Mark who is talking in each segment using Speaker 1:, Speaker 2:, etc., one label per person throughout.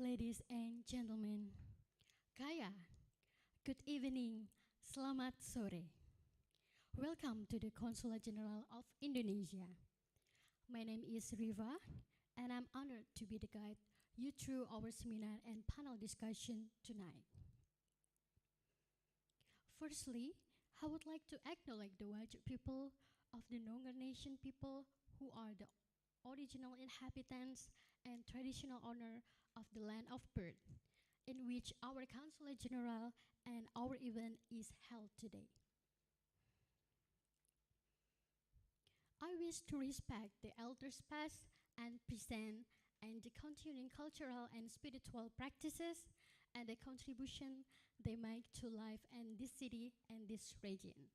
Speaker 1: Ladies and gentlemen, Kaya, good evening, selamat sore. Welcome to the Consulate General of Indonesia. My name is Riva, and I'm honored to be the guide you through our seminar and panel discussion tonight. Firstly, I would like to acknowledge the Wajik people of the Noongar Nation people who are the original inhabitants and traditional owner of the land of birth, in which our Consulate General and our event is held today. I wish to respect the elders past and present and the continuing cultural and spiritual practices and the contribution they make to life in this city and this region.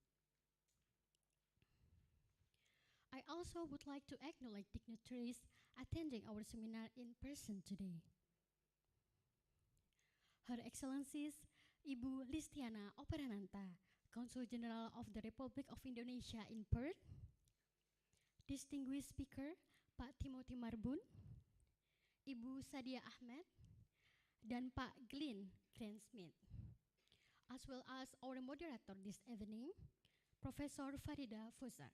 Speaker 1: I also would like to acknowledge dignitaries attending our seminar in person today. Her Excellencies Ibu Listiana Operananta, Consul General of the Republic of Indonesia in Perth, Distinguished Speaker Pak Timothy Marbun, Ibu Sadia Ahmed, dan Pak Glyn Grant-Smith, as well as our moderator this evening, Professor Farida Fozar.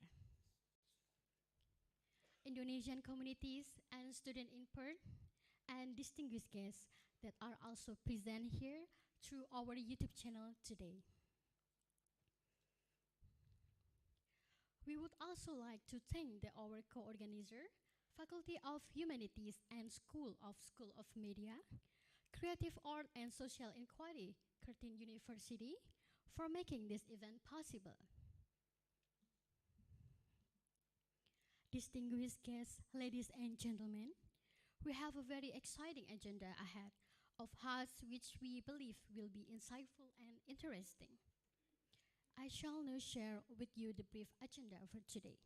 Speaker 1: Indonesian communities and students in Perth, and distinguished guests that are also present here through our YouTube channel today. We would also like to thank our co-organizer, Faculty of Humanities and School of Media, Creative Art and Social Inquiry, Curtin University, for making this event possible. Distinguished guests, ladies and gentlemen, we have a very exciting agenda ahead of us which we believe will be insightful and interesting. I shall now share with you the brief agenda for today.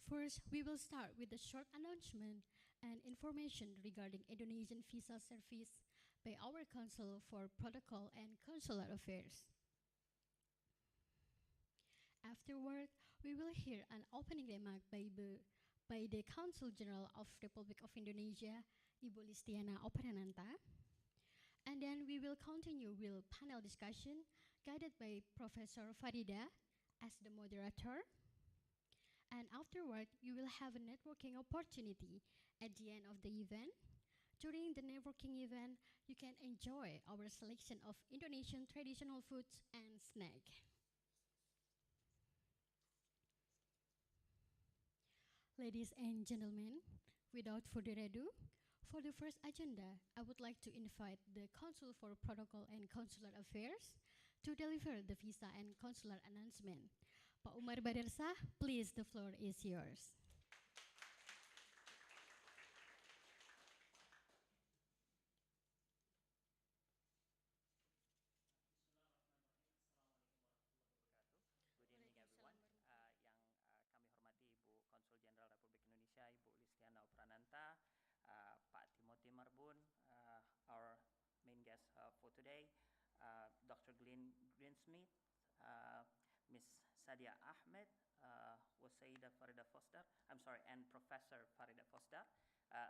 Speaker 1: First, we will start with a short announcement and information regarding Indonesian visa service by our Council for Protocol and Consular Affairs. Afterward, we will hear an opening remark by the Consul General of Republic of Indonesia, Ibu Listiana Oprananta. And then we will continue with panel discussion guided by Professor Farida as the moderator. And afterward, you will have a networking opportunity at the end of the event. During the networking event, you can enjoy our selection of Indonesian traditional foods and snack. Ladies and gentlemen, without further ado, for the first agenda, I would like to invite the Consul for Protocol and Consular Affairs to deliver the visa and consular announcement. Pak Umar Badarsah, please, the floor is yours.
Speaker 2: Good evening, everyone. Yang kami hormati Ibu Konsul Jenderal Republik Indonesia, Ibu Listiana Oprananta, Pak Timothy Marbun, our main guest for today, Dr. Glenn Greensmith, Ms. Sadia Ahmed, Wasaida Farida Foster, and Professor Farida Foster.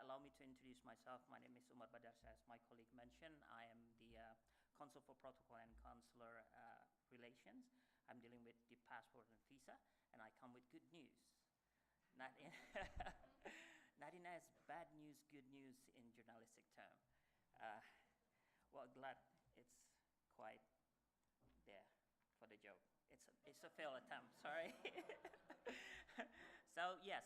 Speaker 2: Allow me to introduce myself. My name is Umar Badarsah. As my colleague mentioned, I am the Consul for Protocol and Consular Relations. I'm dealing with the passport and visa, and I come with good news. Not in, not in as bad news, good news in journalistic term. Well, glad it's quite there for the joke. It's a failed attempt, sorry. So yes,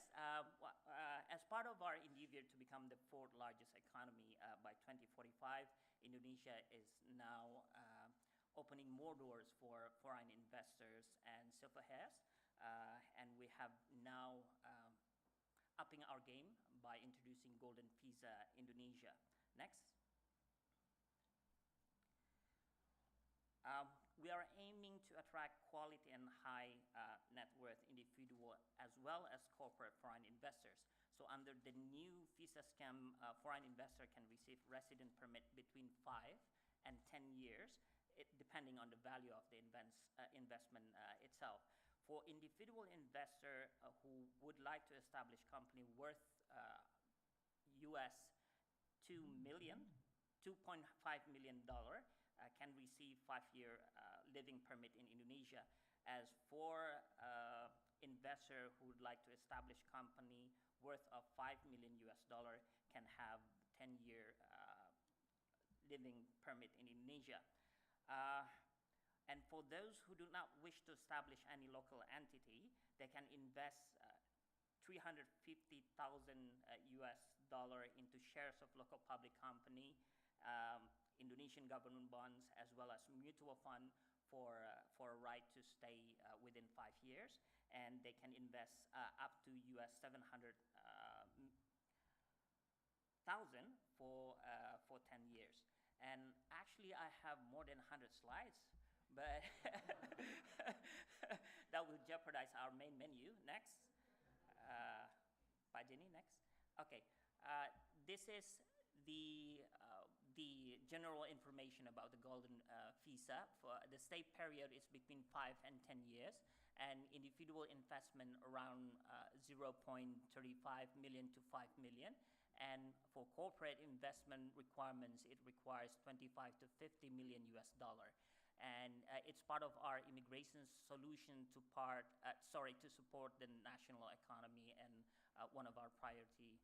Speaker 2: as part of our endeavor to become the fourth largest economy by 2045, Indonesia is now opening more doors for foreign investors and self-affairs, and we have now upping our game by introducing Golden Visa Indonesia. Next. We are aiming to attract quality and high net worth individual as well as corporate foreign investors. So under the new visa scheme, foreign investor can receive resident permit between 5 and 10 years, depending on the value of the investment itself. For individual investor who would like to establish company worth US $2.5 million can receive 5-year living permit in Indonesia. As for investor who would like to establish company worth of $5 million can have 10-year living permit in Indonesia. And for those who do not wish to establish any local entity, they can invest $350,000 into shares of local public company, Indonesian government bonds, as well as mutual fund for a right to stay within 5 years, and they can invest up to $700,000 for 10 years. And actually, I have more than 100 slides, but that will jeopardize our main menu. Next. Pak Jenny, next. Okay. This is the general information about the Golden Visa. For the stay period is between 5 and 10 years, and individual investment around 0.35 million to 5 million. And for corporate investment requirements, it requires 25 to 50 million US dollar. And it's part of our immigration solution to support the national economy, and one of our priority,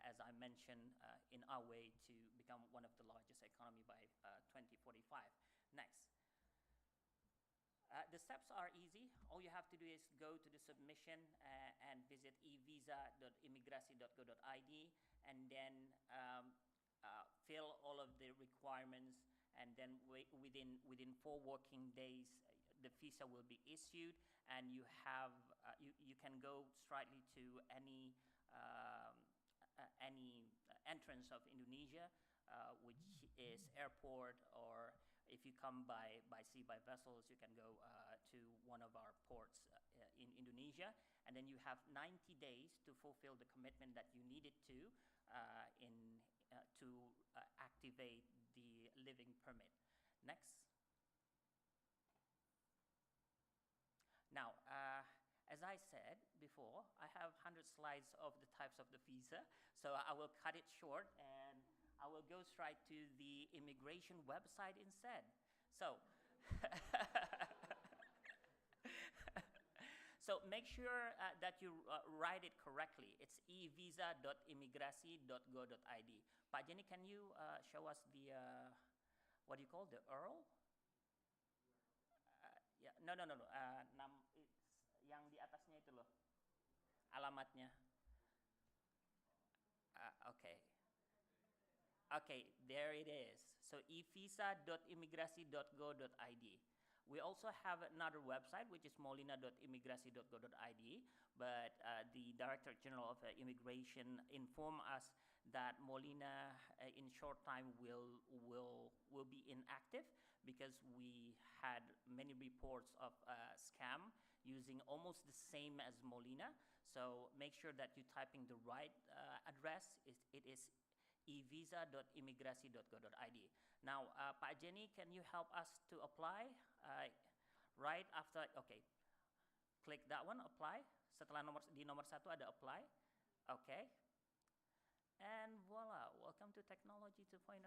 Speaker 2: as I mentioned, in our way to become one of the largest economy by 2045. Next. The steps are easy. All you have to do is go to the submission and visit evisa.imigrasi.go.id, and then fill all of the requirements, and then within 4 working days, the visa will be issued, and you can go straightly to any entrance of Indonesia, which is airport, or if you come by sea, by vessels, you can go to one of our ports in Indonesia. Indonesia, and then you have 90 days to fulfill the commitment that you needed to activate the living permit. Next. Now, as I said before, I have 100 slides of the types of the visa, so I will cut it short and I will go straight to the immigration website instead. So, so make sure that you write it correctly. It's evisa.imigrasi.go.id. Pak Jenny, can you show us the, what do you call, the URL? Yeah, no. It's yang di atasnya itu loh, alamatnya. Okay. Okay, there it is. So evisa.imigrasi.go.id. We also have another website, which is molina.imigrasi.go.id, but the Director General of Immigration informed us that Molina, in short time, will be inactive because we had many reports of scam using almost the same as Molina. So make sure that you're typing the right address. It is evisa.imigrasi.go.id. Now, Pak Jenny, can you help us to apply? Right after, okay, click that one, apply. Setelah di nomor 1 ada apply. Okay. And voila, welcome to Technology 2.0.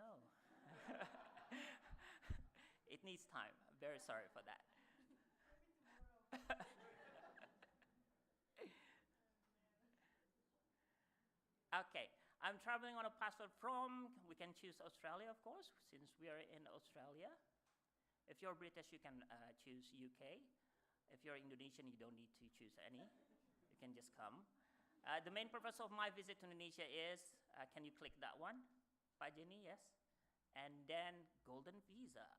Speaker 2: It needs time. Very sorry for that. Okay, I'm traveling on a passport from, we can choose Australia, of course, since we are in Australia. If you're British, you can choose UK. If you're Indonesian, you don't need to choose any. You can just come. The main purpose of my visit to Indonesia is, can you click that one? Pak Jenny, yes? And then Golden Visa.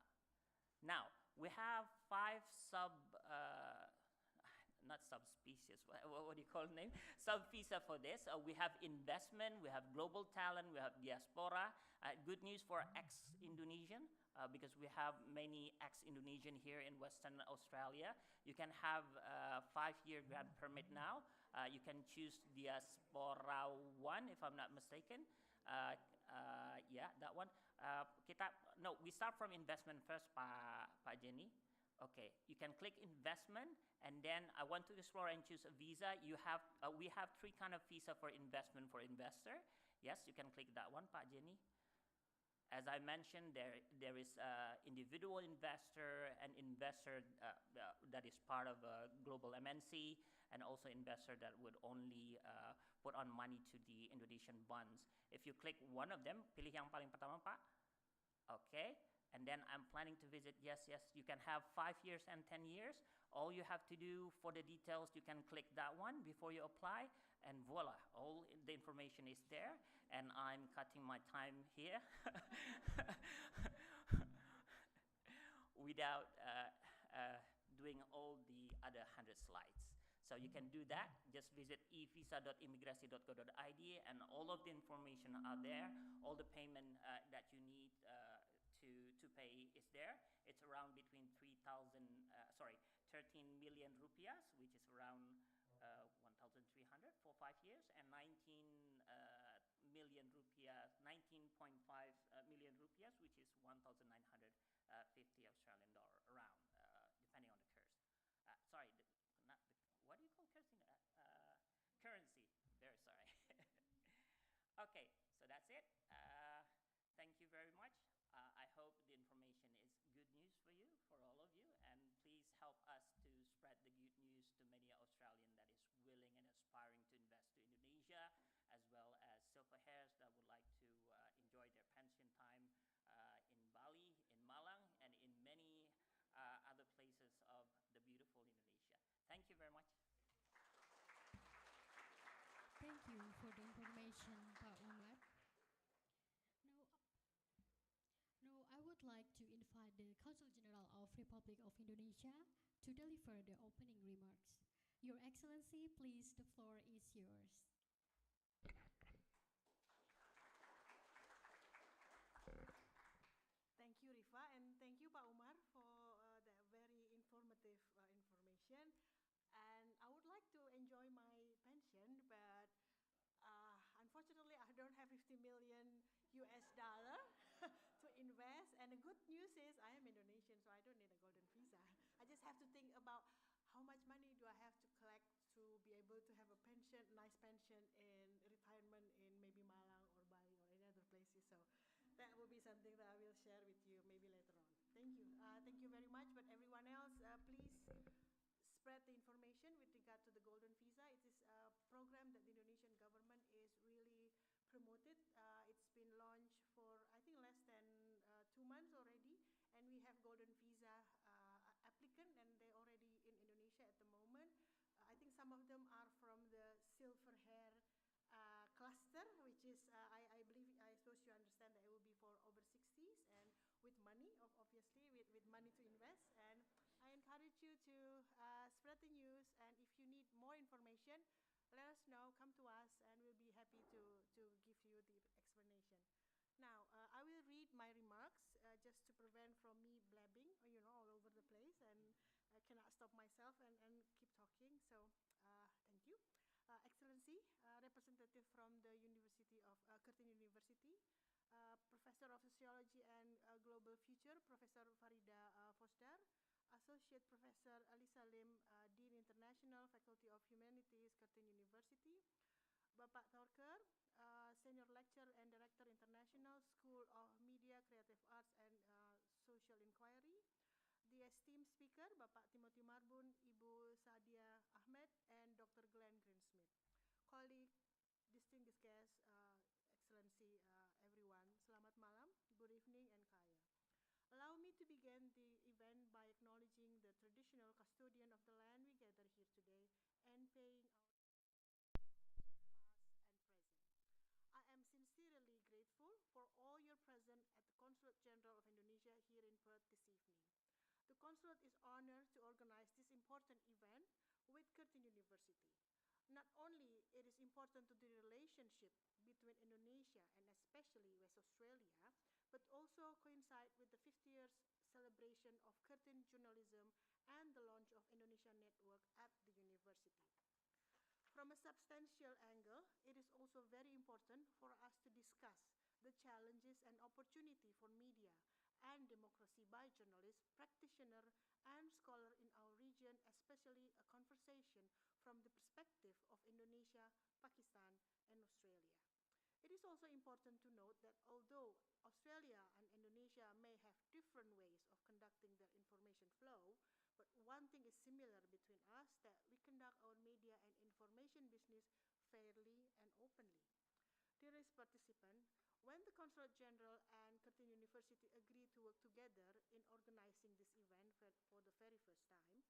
Speaker 2: Now, we have 5 not subspecies, what do you call the name? Sub-visa for this. We have investment, we have global talent, we have diaspora. Good news for ex-Indonesian, because we have many ex-Indonesian here in Western Australia. You can have a 5-year grant permit now. You can choose diaspora 1, if I'm not mistaken. Yeah, that one. We start from investment first, Pak Jenny. Okay, you can click investment, and then I want to explore and choose a visa. We have 3 kind of visa for investment for investor. Yes, you can click that one, Pak Jenny. As I mentioned, there is individual investor and investor that is part of a global MNC, and also investor that would only put on money to the Indonesian bonds. If you click one of them, pilih yang paling pertama, Pak. Okay, and then I'm planning to visit. Yes, you can have 5 years and 10 years. All you have to do for the details, you can click that one before you apply, and voila, all the information is there. And I'm cutting my time here without doing all the other 100 slides. So you can do that. Just visit evisa.imigrasi.go.id, and all of the information are there. All the payment that you need to pay is there. It's around between 13 million rupiahs, which is around 1,300 for 5 years, and 19.5 million rupiahs, which is 1,950 Australian dollar around, depending on the curse. Sorry, what do you call cursing? Currency. Very sorry. Okay, so that's it. Thank you very much. I hope the information is good news for you, for all of you, and please help us to spread the good news to many Australian that is willing and aspiring to invest to Indonesia, as well as silver hairs that would like to enjoy their pension time in Bali, in Malang, and in many other places of the beautiful Indonesia. Thank you very much.
Speaker 1: Thank you for the information, Pak Umar. Now, I would like to invite the Consul General of Republic of Indonesia to deliver the opening remarks. Your Excellency, please, the floor is yours.
Speaker 3: Thank you, Rifa, and thank you, Pak Umar, for that very informative information. And I would like to $50 million US dollar to invest. And the good news is I am Indonesian, so I don't need a golden visa. I just have to think about how much money do I have to collect to be able to have a pension, nice pension in retirement in maybe Malang or Bali or any other places. So that will be something that I will share with you maybe later on. Thank you. Thank you very much. But everyone else, please spread the information with regard to the golden visa. It is a program that the Indonesian government is really promoted. It's been launched for I think less than 2 months already, and we have golden visa applicant, and they're already in Indonesia at the moment. I think some of them are from the silver hair cluster, which is, I believe, I suppose you understand that it will be for over 60s and with money, obviously, with money to invest. And I encourage you to spread the news, and if you need more information, let us know, come to us, and we'll be happy to give you the explanation. Now, I will read my remarks just to prevent from me blabbing, all over the place, and I cannot stop myself and keep talking. So, thank you. Excellency, representative from the University of Curtin University, Professor of Sociology and Global Future, Professor Farida Fosdar, Associate Professor Alisa Lim, Dean International, Faculty of Humanities, Curtin University, Bapak Torker, Senior Lecturer and Director International, School of Media, Creative Arts and Social Inquiry, the esteemed speaker, Bapak Timothy Marbun, Ibu Sadia Ahmed, and Dr. Glenn Greensmith. Colleague, distinguished guests, Excellency, everyone, selamat malam, good evening, and kaya. Allow me to begin the event by acknowledging the traditional custodian of the land we gather here today and paying our past and present. I am sincerely grateful for all your presence at the Consulate General of Indonesia here in Perth this evening. The Consulate is honored to organize this important event with Curtin University. Not only it is important to the relationship between Indonesia and especially West Australia, but also coincide with the 50 years celebration of Curtin journalism and the launch of Indonesia Network at the university. From a substantial angle, it is also very important for us to discuss the challenges and opportunity for media and democracy by journalists, practitioners, and scholars in our region, especially a conversation from the perspective of Indonesia, Pakistan, and Australia. It is also important to note that although Australia and Indonesia may have different ways of conducting the information flow, but one thing is similar between us, that we conduct our media and information business fairly and openly. Dearest participants, when the Consulate General and Curtin University agreed to work together in organizing this event for the very first time,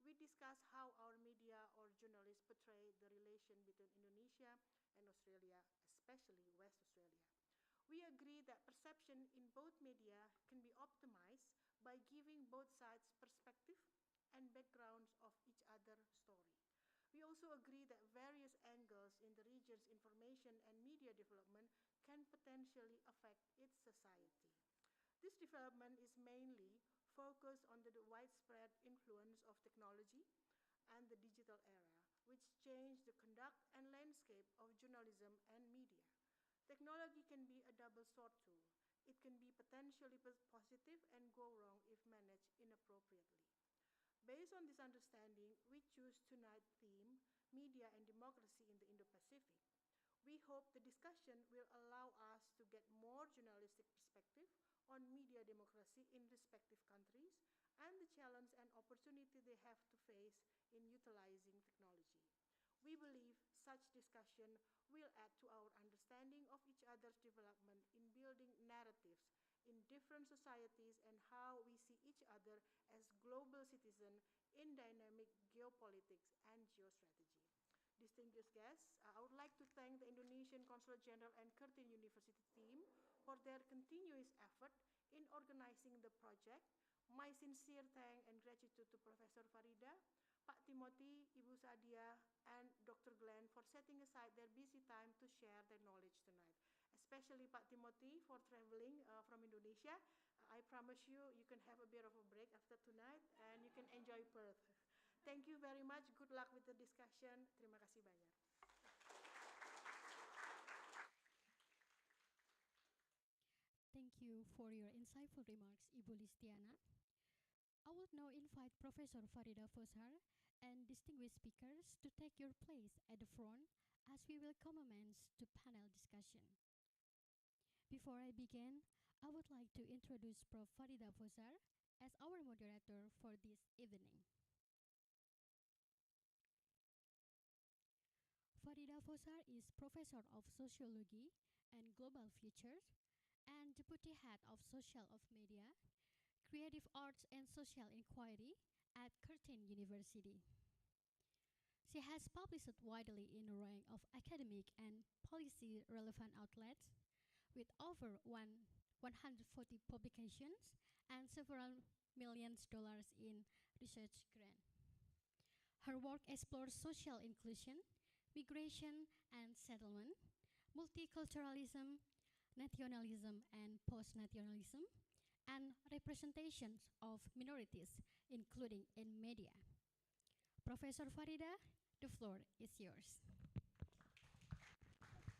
Speaker 3: we discussed how our media or journalists portray the relation between Indonesia and Australia, especially West Australia. We agree that perception in both media can be optimized by giving both sides perspective and backgrounds of each other's story. We also agree that various angles in the region's information and media development can potentially affect its society. This development is mainly focused on the widespread influence of technology and the digital era, which changed the conduct and landscape of journalism and media. Technology can be a double-sword tool. It can be potentially positive and go wrong if managed inappropriately. Based on this understanding, we choose tonight's theme, Media and Democracy in the Indo-Pacific. We hope the discussion will allow us to get more journalistic perspective on media democracy in respective countries and the challenge and opportunity they have to face in utilizing technology. We believe such discussion will add to our understanding of each other's development in building narratives in different societies and how we see each other as global citizens in dynamic geopolitics and geostrategy. Distinguished guests, I would like to thank the Indonesian Consulate General and Curtin University team for their continuous effort in organizing the project. My sincere thanks and gratitude to Professor Farida, Pak Timothy, Ibu Sadia, and Dr. Glenn for setting aside their busy time to share their knowledge tonight. Especially Pak Timothy for traveling from Indonesia. I promise you, you can have a bit of a break after tonight and you can enjoy Perth. Thank you very much. Good luck with the discussion. Terima kasih banyak.
Speaker 1: for your insightful remarks, Ibu Listiana. I would now invite Professor Farida Fosar and distinguished speakers to take your place at the front as we will commence to panel discussion. Before I begin, I would like to introduce Prof. Farida Fosar as our moderator for this evening. Farida Fosar is Professor of Sociology and Global Futures and Deputy Head of Social of Media, Creative Arts and Social Inquiry at Curtin University. She has published widely in a range of academic and policy relevant outlets with over 140 publications and several millions dollars in research grants. Her work explores social inclusion, migration and settlement, multiculturalism, nationalism and post-nationalism, and representations of minorities, including in media. Professor Farida, the floor is yours.
Speaker 4: Thank you, Aoife.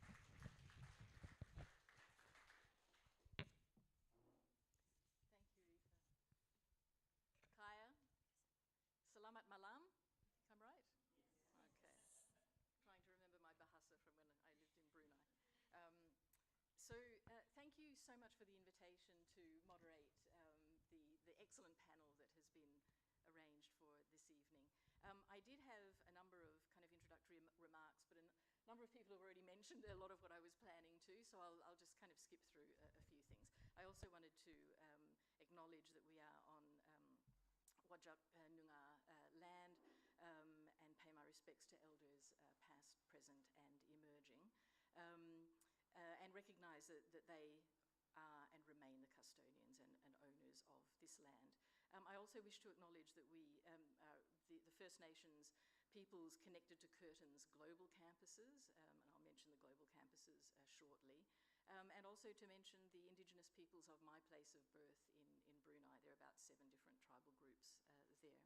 Speaker 4: Kaya, selamat malam. I'm right? Yes. Okay. Trying to remember my Bahasa from when I lived in Brunei. Thank you so much for the invitation to moderate the excellent panel that has been arranged for this evening. I did have a number of kind of introductory remarks, but a number of people have already mentioned a lot of what I was planning to, so I'll just kind of skip through a few things. I also wanted to acknowledge that we are on Wajak Noongar land and pay my respects to elders past, present and emerging, and recognise that they are and remain the custodians and owners of this land. I also wish to acknowledge that we, the First Nations peoples connected to Curtin's global campuses, and I'll mention the global campuses shortly, and also to mention the Indigenous peoples of my place of birth in Brunei. There are about 7 different tribal groups there.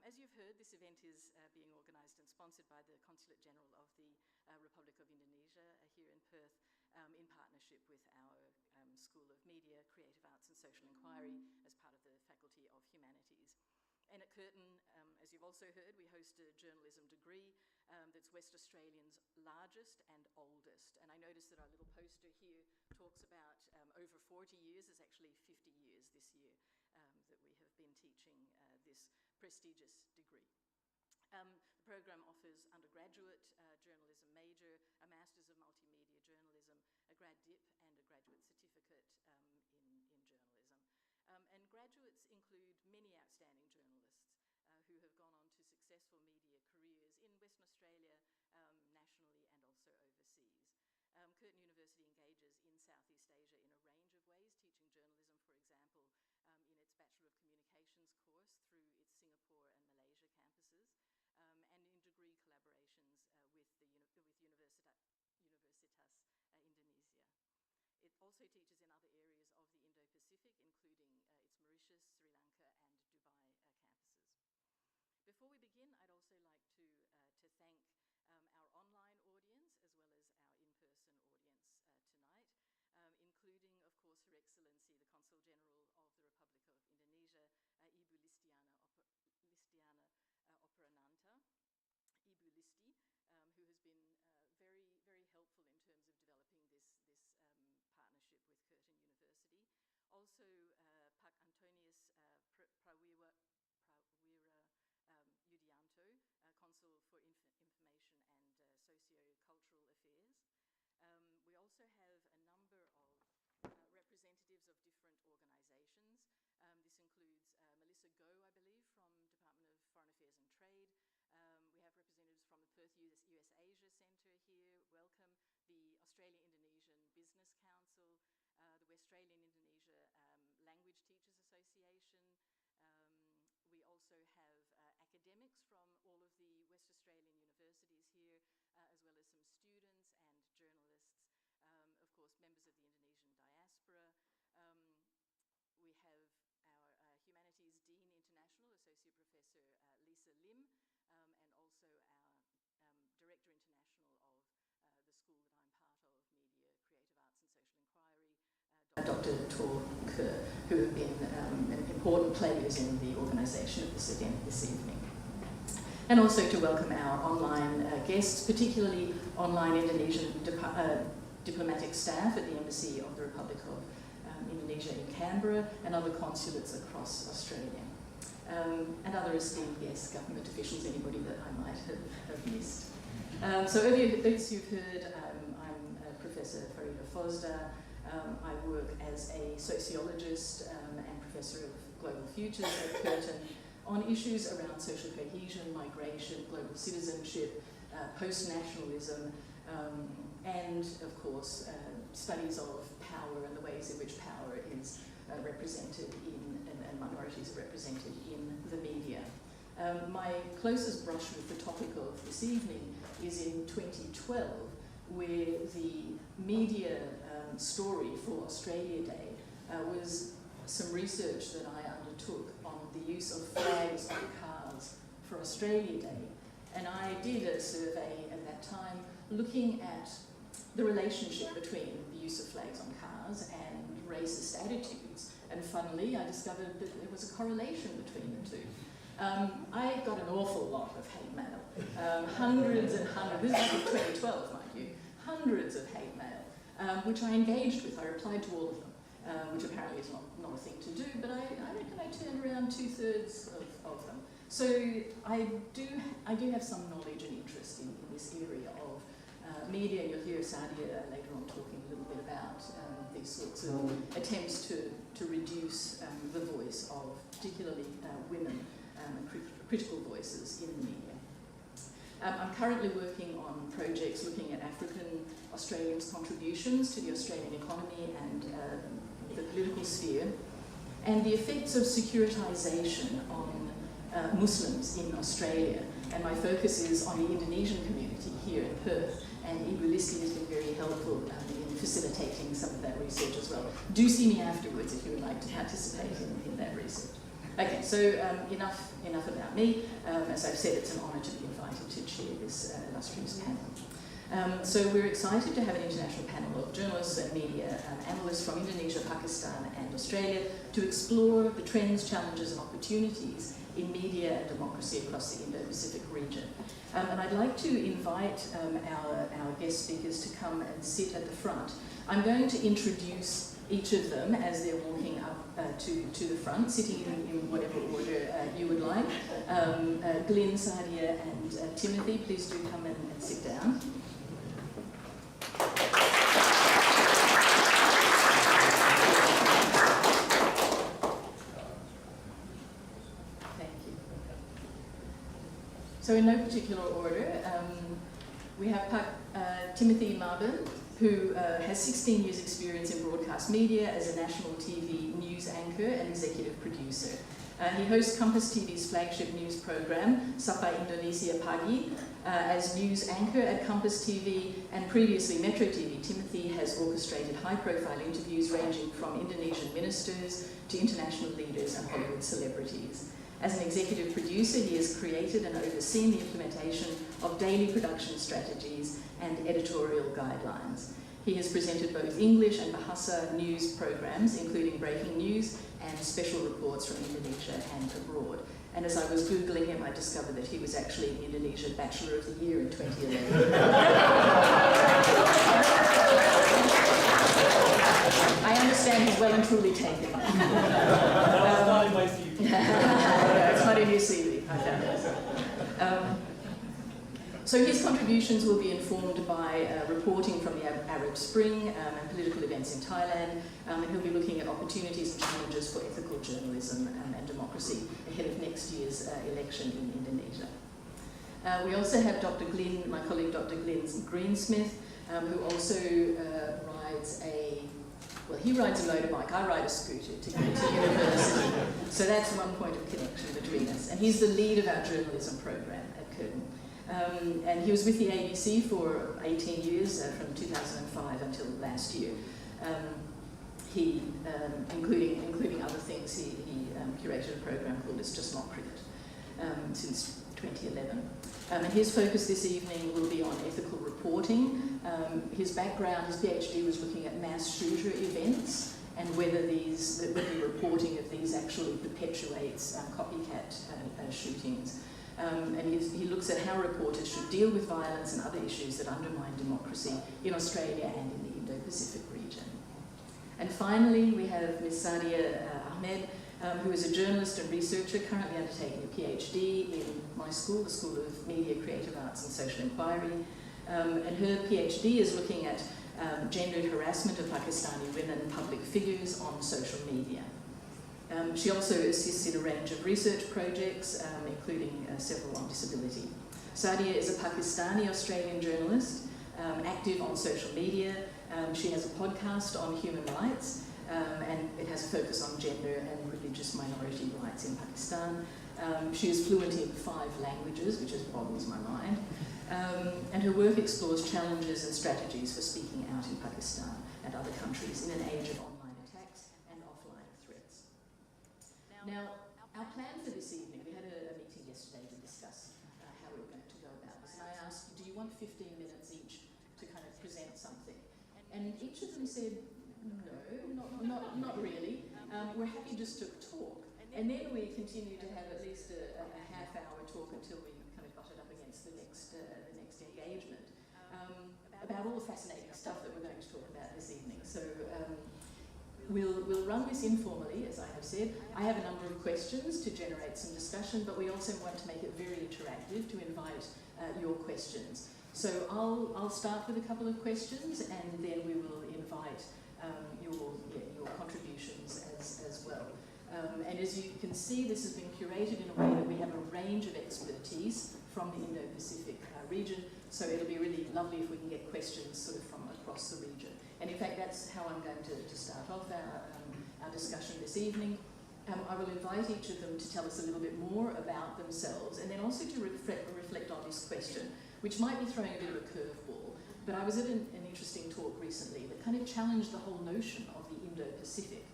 Speaker 4: As you've heard, this event is being organised and sponsored by the Consulate General of the Republic of Indonesia here in Perth, in partnership with our School of Media, Creative Arts and Social Inquiry as part of the Faculty of Humanities. And at Curtin, as you've also heard, we host a journalism degree that's West Australian's largest and oldest. And I noticed that our little poster here talks about over 40 years. It's actually 50 years this year that we have been teaching this prestigious degree. The program offers undergraduate journalism major, a Masters of Multimedia Journalism, a grad dip and a graduate certificate in journalism. And graduates include many outstanding journalists who have gone on to successful media careers in Western Australia, nationally and also overseas. Curtin University engages in Southeast Asia in a range of ways, teaching journalism, for example, in its Bachelor of Communications course through its Singapore and Malaysia campuses, and in degree collaborations with Universitas Indonesia. It also teaches in other areas of the Indo-Pacific, including its Mauritius, Sri Lanka and Dubai campuses. Before we begin, I'd also like to thank our online audience as well as our in-person audience tonight, including, of course, Her Excellency, the Consul General of the Republic of Indonesia, Ibu Listiana Operananta, Ibu Listi, who has been very, very helpful in terms of developing this partnership with Curtin University. Also, Pak Antonius Prawira Yudianto, Consul for Information and Socio-Cultural Affairs. We also have a number of representatives of different organisations. This includes Melissa Goh, I believe, from Department of Foreign Affairs and Trade. We have representatives from the Perth US Asia Centre here, welcome, the Australia-Indonesian Business Council, the Australian-Indonesia Language Teachers Association. We also have academics from all of the West Australian universities here, as well as some students and journalists, of course, members of the Indonesian diaspora. We have our Humanities Dean International, Associate Professor Lisa Lim, and also our Director International of the school that I'm part of, Media, Creative Arts and Social Inquiry, Dr. Dr. Tor Kerr, who have been important players in the organisation of this event this evening. And also to welcome our online guests, particularly online Indonesian diplomatic staff at the Embassy of the Republic of Indonesia in Canberra and other consulates across Australia. And other esteemed guests, government officials, anybody that I might have missed. So earlier, as you've heard, I'm Professor Farida Fosda. I work as a sociologist and Professor of Global Futures at Curtin on issues around social cohesion, migration, global citizenship, post-nationalism, and of course studies of power and the ways in which power is represented in, and minorities are represented in the media. My closest brush with the topic of this evening is in 2012, where the media story for Australia Day was some research that I undertook on the use of flags on cars for Australia Day. And I did a survey at that time looking at the relationship between the use of flags on cars and racist attitudes. And funnily, I discovered that there was a correlation between the two. I got an awful lot of hate mail, hundreds and hundreds, this is like in 2012, mind you, hundreds of hate mail, which I engaged with. I replied to all of them, which apparently is not a thing to do, but I reckon I turned around 2/3 of them. So I do have some knowledge and interest in this area of media, and you'll hear Sadia later on talking a little bit about these sorts of attempts to reduce the voice of particularly women and critical voices in the media. I'm currently working on projects looking at African Australians' contributions to the Australian economy and the political sphere, and the effects of securitisation on Muslims in Australia. And my focus is on the Indonesian community here in Perth, and Ibu Listi has been very helpful in facilitating some of that research as well. Do see me afterwards if you would like to participate in that research. Okay, so enough about me. As I've said, it's an honour to be invited to chair this illustrious panel. So we're excited to have an international panel of journalists and media analysts from Indonesia, Pakistan and Australia to explore the trends, challenges and opportunities in media and democracy across the Indo-Pacific region. And I'd like to invite our guest speakers to come and sit at the front. I'm going to introduce each of them as they're walking up to the front, sitting in whatever order you would like. Glyn, Sadia and Timothy, please do come and sit down. So in no particular order, we have Timothy Marbin, who has 16 years experience in broadcast media as a national TV news anchor and executive producer. He hosts Compass TV's flagship news program, Sapa Indonesia Pagi, as news anchor at Compass TV, and previously Metro TV. Timothy has orchestrated high-profile interviews ranging from Indonesian ministers to international leaders and Hollywood celebrities. As an executive producer, he has created and overseen the implementation of daily production strategies and editorial guidelines. He has presented both English and Bahasa news programs, including breaking news and special reports from Indonesia and abroad. And as I was Googling him, I discovered that he was actually an Indonesian Bachelor of the Year in 2011. I understand he's well and truly taken. It's not in your CV. I found it. So his contributions will be informed by reporting from the Arab Spring and political events in Thailand, and he'll be looking at opportunities and challenges for ethical journalism and democracy ahead of next year's election in Indonesia. We also have Dr. Glyn, my colleague Dr. Glyn Greensmith, who also rides he rides a motorbike, I ride a scooter to get to university. So that's one point of connection between us. And he's the lead of our journalism program at Curtin. And he was with the ABC for 18 years, from 2005 until last year. He, including other things, he curated a program called It's Just Not Cricket since 2011. And his focus this evening will be on ethical reporting. His background, his PhD was looking at mass shooter events and whether the reporting of these actually perpetuates copycat shootings. And he looks at how reporters should deal with violence and other issues that undermine democracy in Australia and in the Indo-Pacific region. And finally, we have Ms. Sadia Ahmed, who is a journalist and researcher currently undertaking a PhD in my school, the School of Media, Creative Arts and Social Inquiry. And her PhD is looking at gendered harassment of Pakistani women public figures on social media. She also assists in a range of research projects, including several on disability. Sadia is a Pakistani-Australian journalist, active on social media. She has a podcast on human rights, and it has a focus on gender and religious minority rights in Pakistan. She is fluent in 5 languages, which just boggles my mind. And her work explores challenges and strategies for speaking out in Pakistan and other countries in an age of online attacks and offline threats. Now, our plan for this evening, we had a meeting yesterday to discuss how we were going to go about this. And I asked, do you want 15 minutes each to kind of present something? And each of them said, no, not really. We're happy just to talk. And then we continue to have at least a half-hour talk until we kind of butt it up against the next engagement about all the fascinating stuff that we're going to talk about this evening. So we'll run this informally, as I have said. I have a number of questions to generate some discussion, but we also want to make it very interactive to invite your questions. So I'll start with a couple of questions, and then we will invite your contributions as well. And as you can see, this has been curated in a way that we have a range of expertise from the Indo-Pacific region, so it'll be really lovely if we can get questions sort of from across the region. And in fact, that's how I'm going to start off our discussion this evening. I will invite each of them to tell us a little bit more about themselves, and then also to reflect on this question, which might be throwing a bit of a curveball, but I was at an interesting talk recently that kind of challenged the whole notion of the Indo-Pacific.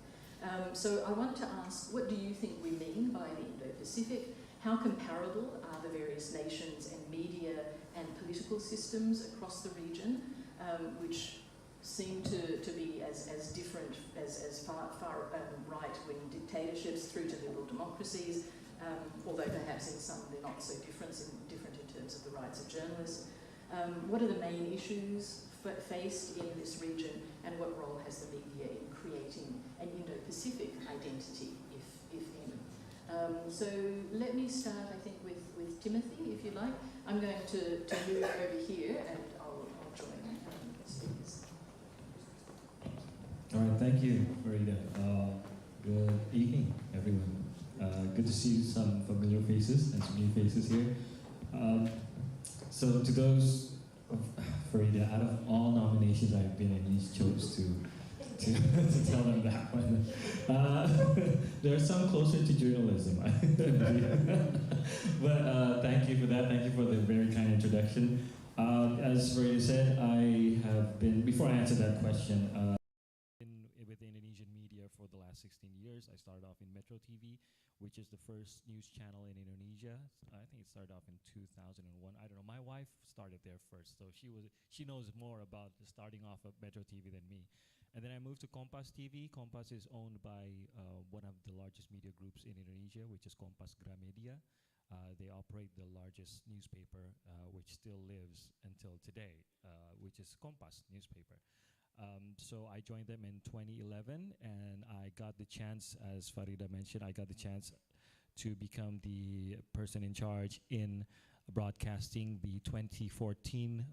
Speaker 4: So I want to ask, what do you think we mean by the Indo-Pacific? How comparable are the various nations and media and political systems across the region, which seem to be as different as far right-wing dictatorships through to liberal democracies, although perhaps in some they're not so different in terms of the rights of journalists. What are the main issues faced in this region, and what role has the media in creating an Indo-Pacific identity, if any? So let me start, I think, with Timothy, if you like. I'm going to move over here, and I'll join speakers.
Speaker 5: All right, thank you, Farida. Good evening, everyone. Good to see some familiar faces and some new faces here. So to those, Farida, out of all nominations I've been in, you chose to tell them that one. There are some closer to journalism, but thank you for that. Thank you for the very kind introduction. As Farida said, I have been, before I answer that question, with Indonesian media for the last 16 years. I started off in Metro TV, which is the first news channel in Indonesia. I think it started off in 2001. I don't know. My wife started there first, so she knows more about starting off at Metro TV than me. And then I moved to Kompas TV. Kompas is owned by one of the largest media groups in Indonesia, which is Kompas Gramedia. They operate the largest newspaper, which still lives until today, which is Kompas newspaper. So I joined them in 2011, and I got the chance, as Farida mentioned, I got the chance to become the person in charge in broadcasting the 2014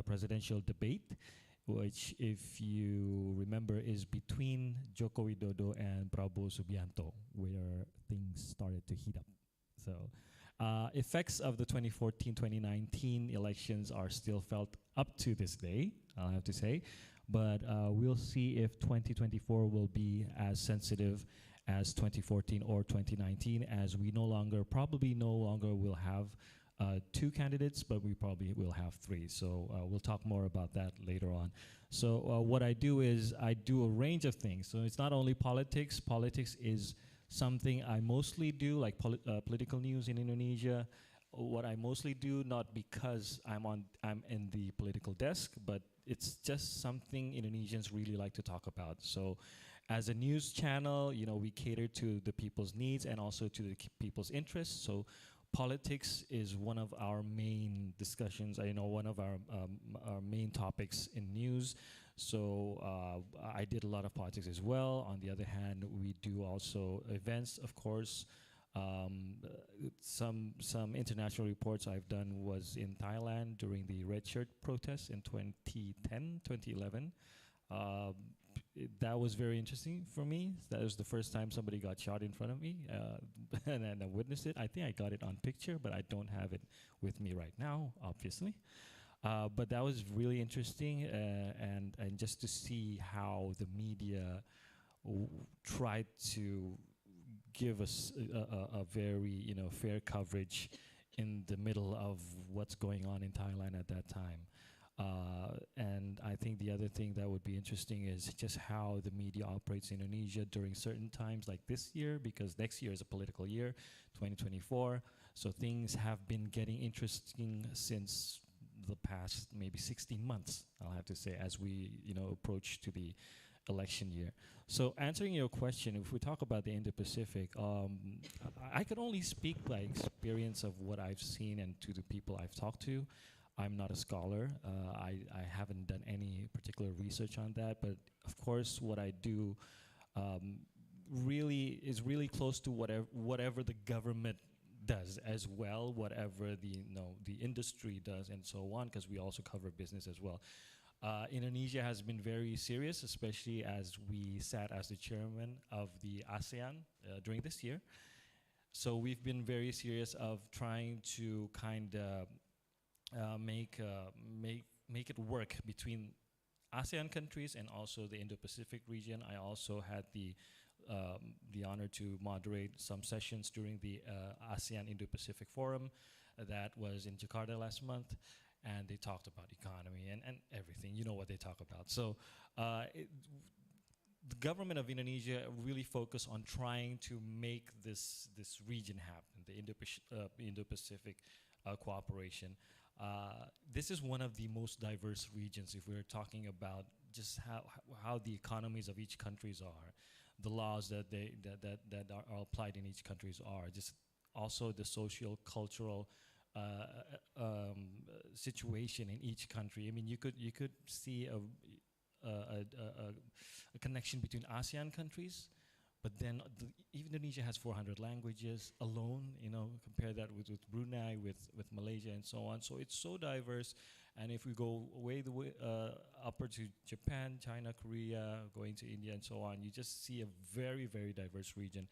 Speaker 5: presidential debate, which, if you remember, is between Joko Widodo and Prabowo Subianto, where things started to heat up. So effects of the 2014-2019 elections are still felt up to this day, I'll have to say. But we'll see if 2024 will be as sensitive as 2014 or 2019, as we probably no longer will have 2 candidates, but we probably will have 3. So we'll talk more about that later on. So what I do is I do a range of things. So it's not only politics. Politics is something I mostly do, like political news in Indonesia. What I mostly do, not because I'm in the political desk, but it's just something Indonesians really like to talk about. So as a news channel, we cater to the people's needs and also to the people's interests. So politics is one of our main discussions. One of our main topics in news. So I did a lot of politics as well. On the other hand, we do also events, of course. Some international reports I've done was in Thailand during the Red Shirt protests in 2010, 2011. That was very interesting for me. That was the first time somebody got shot in front of me, and I witnessed it. I think I got it on picture, but I don't have it with me right now, obviously. But that was really interesting, and just to see how the media tried to give us a very fair coverage in the middle of what's going on in Thailand at that time. And I think the other thing that would be interesting is just how the media operates in Indonesia during certain times like this year, because next year is a political year, 2024. So things have been getting interesting since the past maybe 16 months, I'll have to say, as we approach to the election year. So answering your question, if we talk about the Indo-Pacific, I could only speak by experience of what I've seen and to the people I've talked to. I'm not a scholar. I haven't done any particular research on that, but of course what I do is really close to whatever the government does as well, whatever the industry does and so on, because we also cover business as well. Indonesia has been very serious, especially as we sat as the chairman of the ASEAN during this year. So we've been very serious of trying to kind of make it work between ASEAN countries and also the Indo-Pacific region. I also had the honor to moderate some sessions during the ASEAN Indo-Pacific Forum that was in Jakarta last month, and they talked about economy and everything. You know what they talk about. So the government of Indonesia really focused on trying to make this region happen, the Indo-Pacific cooperation. This is one of the most diverse regions if we're talking about just how the economies of each countries are, the laws that are applied in each countries are, just also the social cultural situation in each country. I mean, you could see a connection between ASEAN countries, but then Indonesia has 400 languages alone. Compare that with Brunei, with Malaysia, and so on. So it's so diverse. And if we go way upper to Japan, China, Korea, going to India, and so on, you just see a very, very diverse region.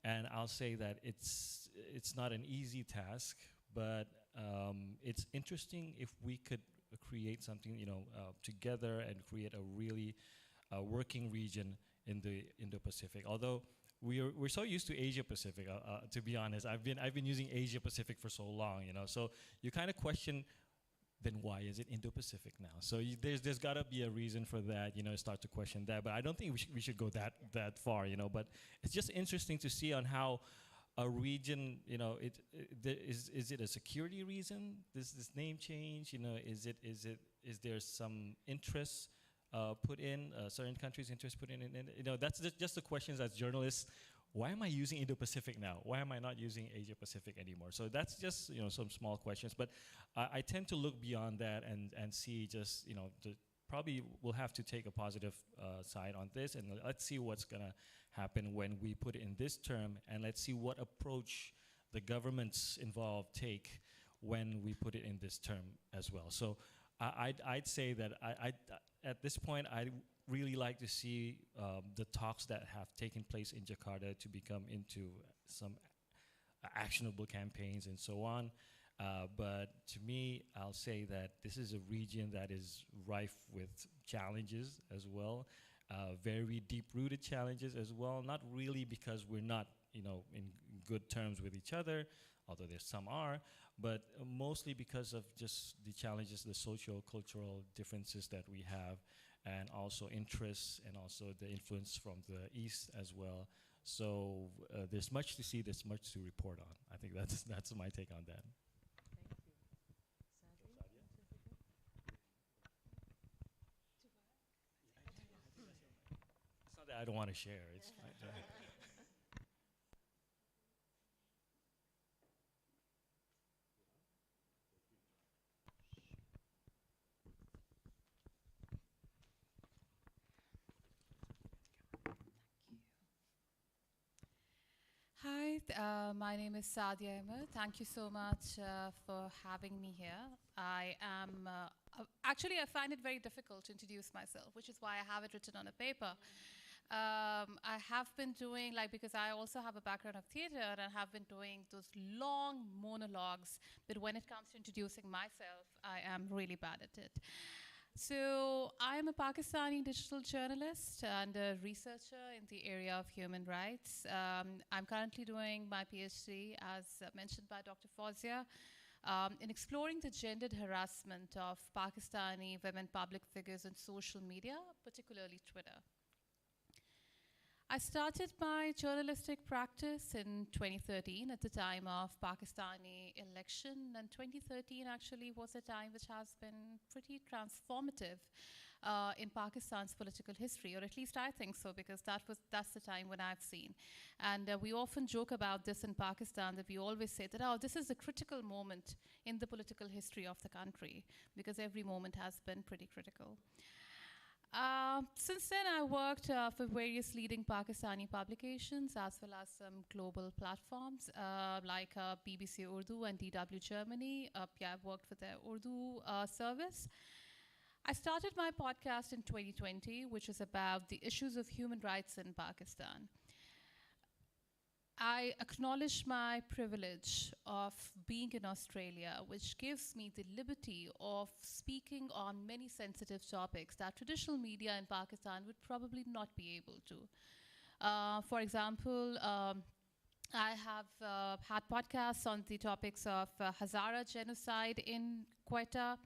Speaker 5: And I'll say that it's not an easy task, but it's interesting if we could create something, together and create a really working region in the Indo-Pacific. Although we're so used to Asia Pacific, to be honest. I've been using Asia Pacific for so long, So you kind of question, then why is it Indo-Pacific now? So there's got to be a reason for that, start to question that. But I don't think we should go that far, But it's just interesting to see on how a region, is it a security reason? This name change, is there some interest put in, certain countries' interest put in? That's just the questions as journalists. Why am I using Indo-Pacific now? Why am I not using Asia-Pacific anymore? So that's just some small questions. But I tend to look beyond that and see just probably we'll have to take a positive side on this, and let's see what's gonna happen when we put it in this term, and let's see what approach the governments involved take when we put it in this term as well. So I'd say that at this point, I'd really like to see the talks that have taken place in Jakarta to become into some actionable campaigns and so on. But to me, I'll say that this is a region that is rife with challenges as well, very deep-rooted challenges as well. Not really because we're not, in good terms with each other, although there's some are, but mostly because of just the challenges, the social-cultural differences that we have, and also interests, and also the influence from the East as well. So there's much to see, there's much to report on. I think that's my take on that. I don't want to share. It's fine.
Speaker 6: Hi, my name is Sadia Ahmed. Thank you so much for having me here. I am actually I find it very difficult to introduce myself, which is why I have it written on a paper. I have been doing because I also have a background of theater and have been doing those long monologues, but when it comes to introducing myself, I am really bad at it. So I am a Pakistani digital journalist and a researcher in the area of human rights. I'm currently doing my PhD, as mentioned by Dr. Fawzia, in exploring the gendered harassment of Pakistani women public figures on social media, particularly Twitter. I started my journalistic practice in 2013 at the time of Pakistani election, and 2013 actually was a time which has been pretty transformative in Pakistan's political history, or at least I think so, because that's the time when I've seen. And we often joke about this in Pakistan, that we always say that, oh, this is a critical moment in the political history of the country, because every moment has been pretty critical. Since then, I worked for various leading Pakistani publications as well as some global platforms like BBC Urdu and DW Germany. I've worked for their Urdu service. I started my podcast in 2020, which is about the issues of human rights in Pakistan. I acknowledge my privilege of being in Australia, which gives me the liberty of speaking on many sensitive topics that traditional media in Pakistan would probably not be able to. For example, I have had podcasts on the topics of Hazara genocide in Quetta,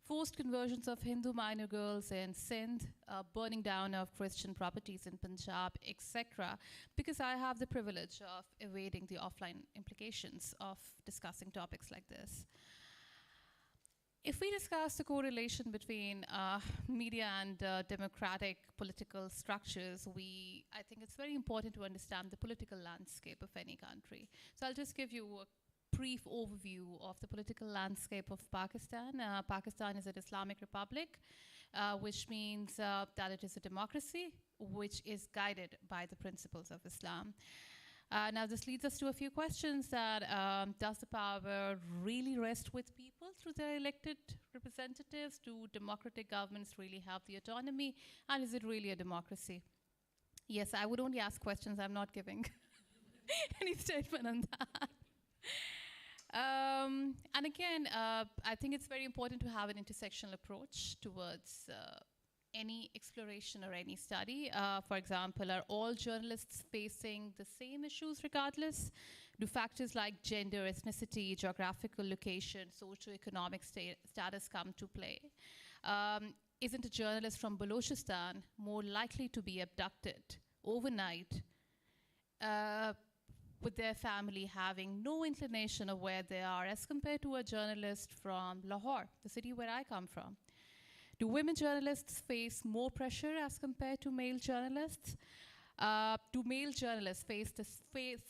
Speaker 6: forced conversions of Hindu minor girls in Sindh, burning down of Christian properties in Punjab, etc., because I have the privilege of evading the offline implications of discussing topics like this. If we discuss the correlation between media and democratic political structures, I think it's very important to understand the political landscape of any country. So I'll just give you a brief overview of the political landscape of Pakistan. Pakistan is an Islamic republic, which means that it is a democracy which is guided by the principles of Islam. Now, this leads us to a few questions that does the power really rest with people through their elected representatives? Do democratic governments really have the autonomy? And is it really a democracy? Yes, I would only ask questions. I'm not giving any statement on that. And again, I think it's very important to have an intersectional approach towards any exploration or any study. For example, are all journalists facing the same issues regardless? Do factors like gender, ethnicity, geographical location, socioeconomic status come to play? Isn't a journalist from Balochistan more likely to be abducted overnight with their family having no inclination of where they are as compared to a journalist from Lahore, the city where I come from? Do women journalists face more pressure as compared to male journalists? Do male journalists face the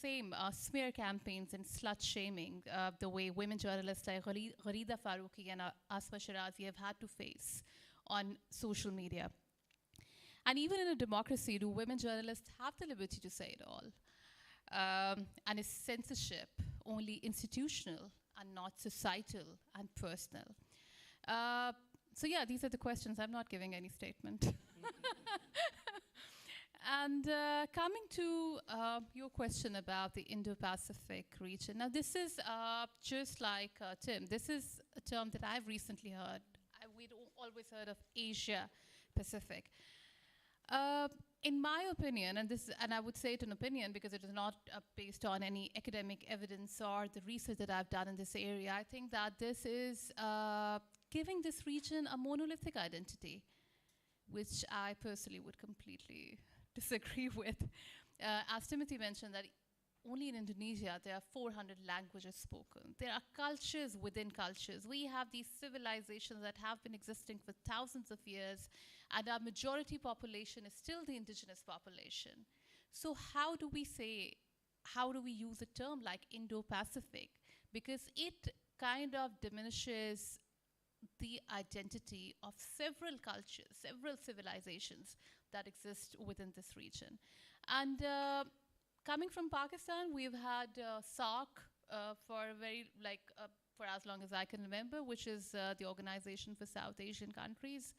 Speaker 6: same smear campaigns and slut shaming the way women journalists like Gharida Farooqi and Asma Shirazi have had to face on social media? And even in a democracy, do women journalists have the liberty to say it all? And is censorship only institutional and not societal and personal? So yeah, these are the questions. I'm not giving any statement. And coming to your question about the Indo-Pacific region. Now this is just like Tim, this is a term that I've recently heard. We'd always heard of Asia Pacific. In my opinion, and I would say it an opinion because it is not based on any academic evidence or the research that I've done in this area, I think that this is giving this region a monolithic identity, which I personally would completely disagree with. As Timothy mentioned, that only in Indonesia, there are 400 languages spoken. There are cultures within cultures. We have these civilizations that have been existing for thousands of years, and our majority population is still the indigenous population. So how do we use a term like Indo-Pacific? Because it kind of diminishes the identity of several cultures, several civilizations that exist within this region. And coming from Pakistan, we've had SARC for for as long as I can remember, which is the Organization for South Asian Countries.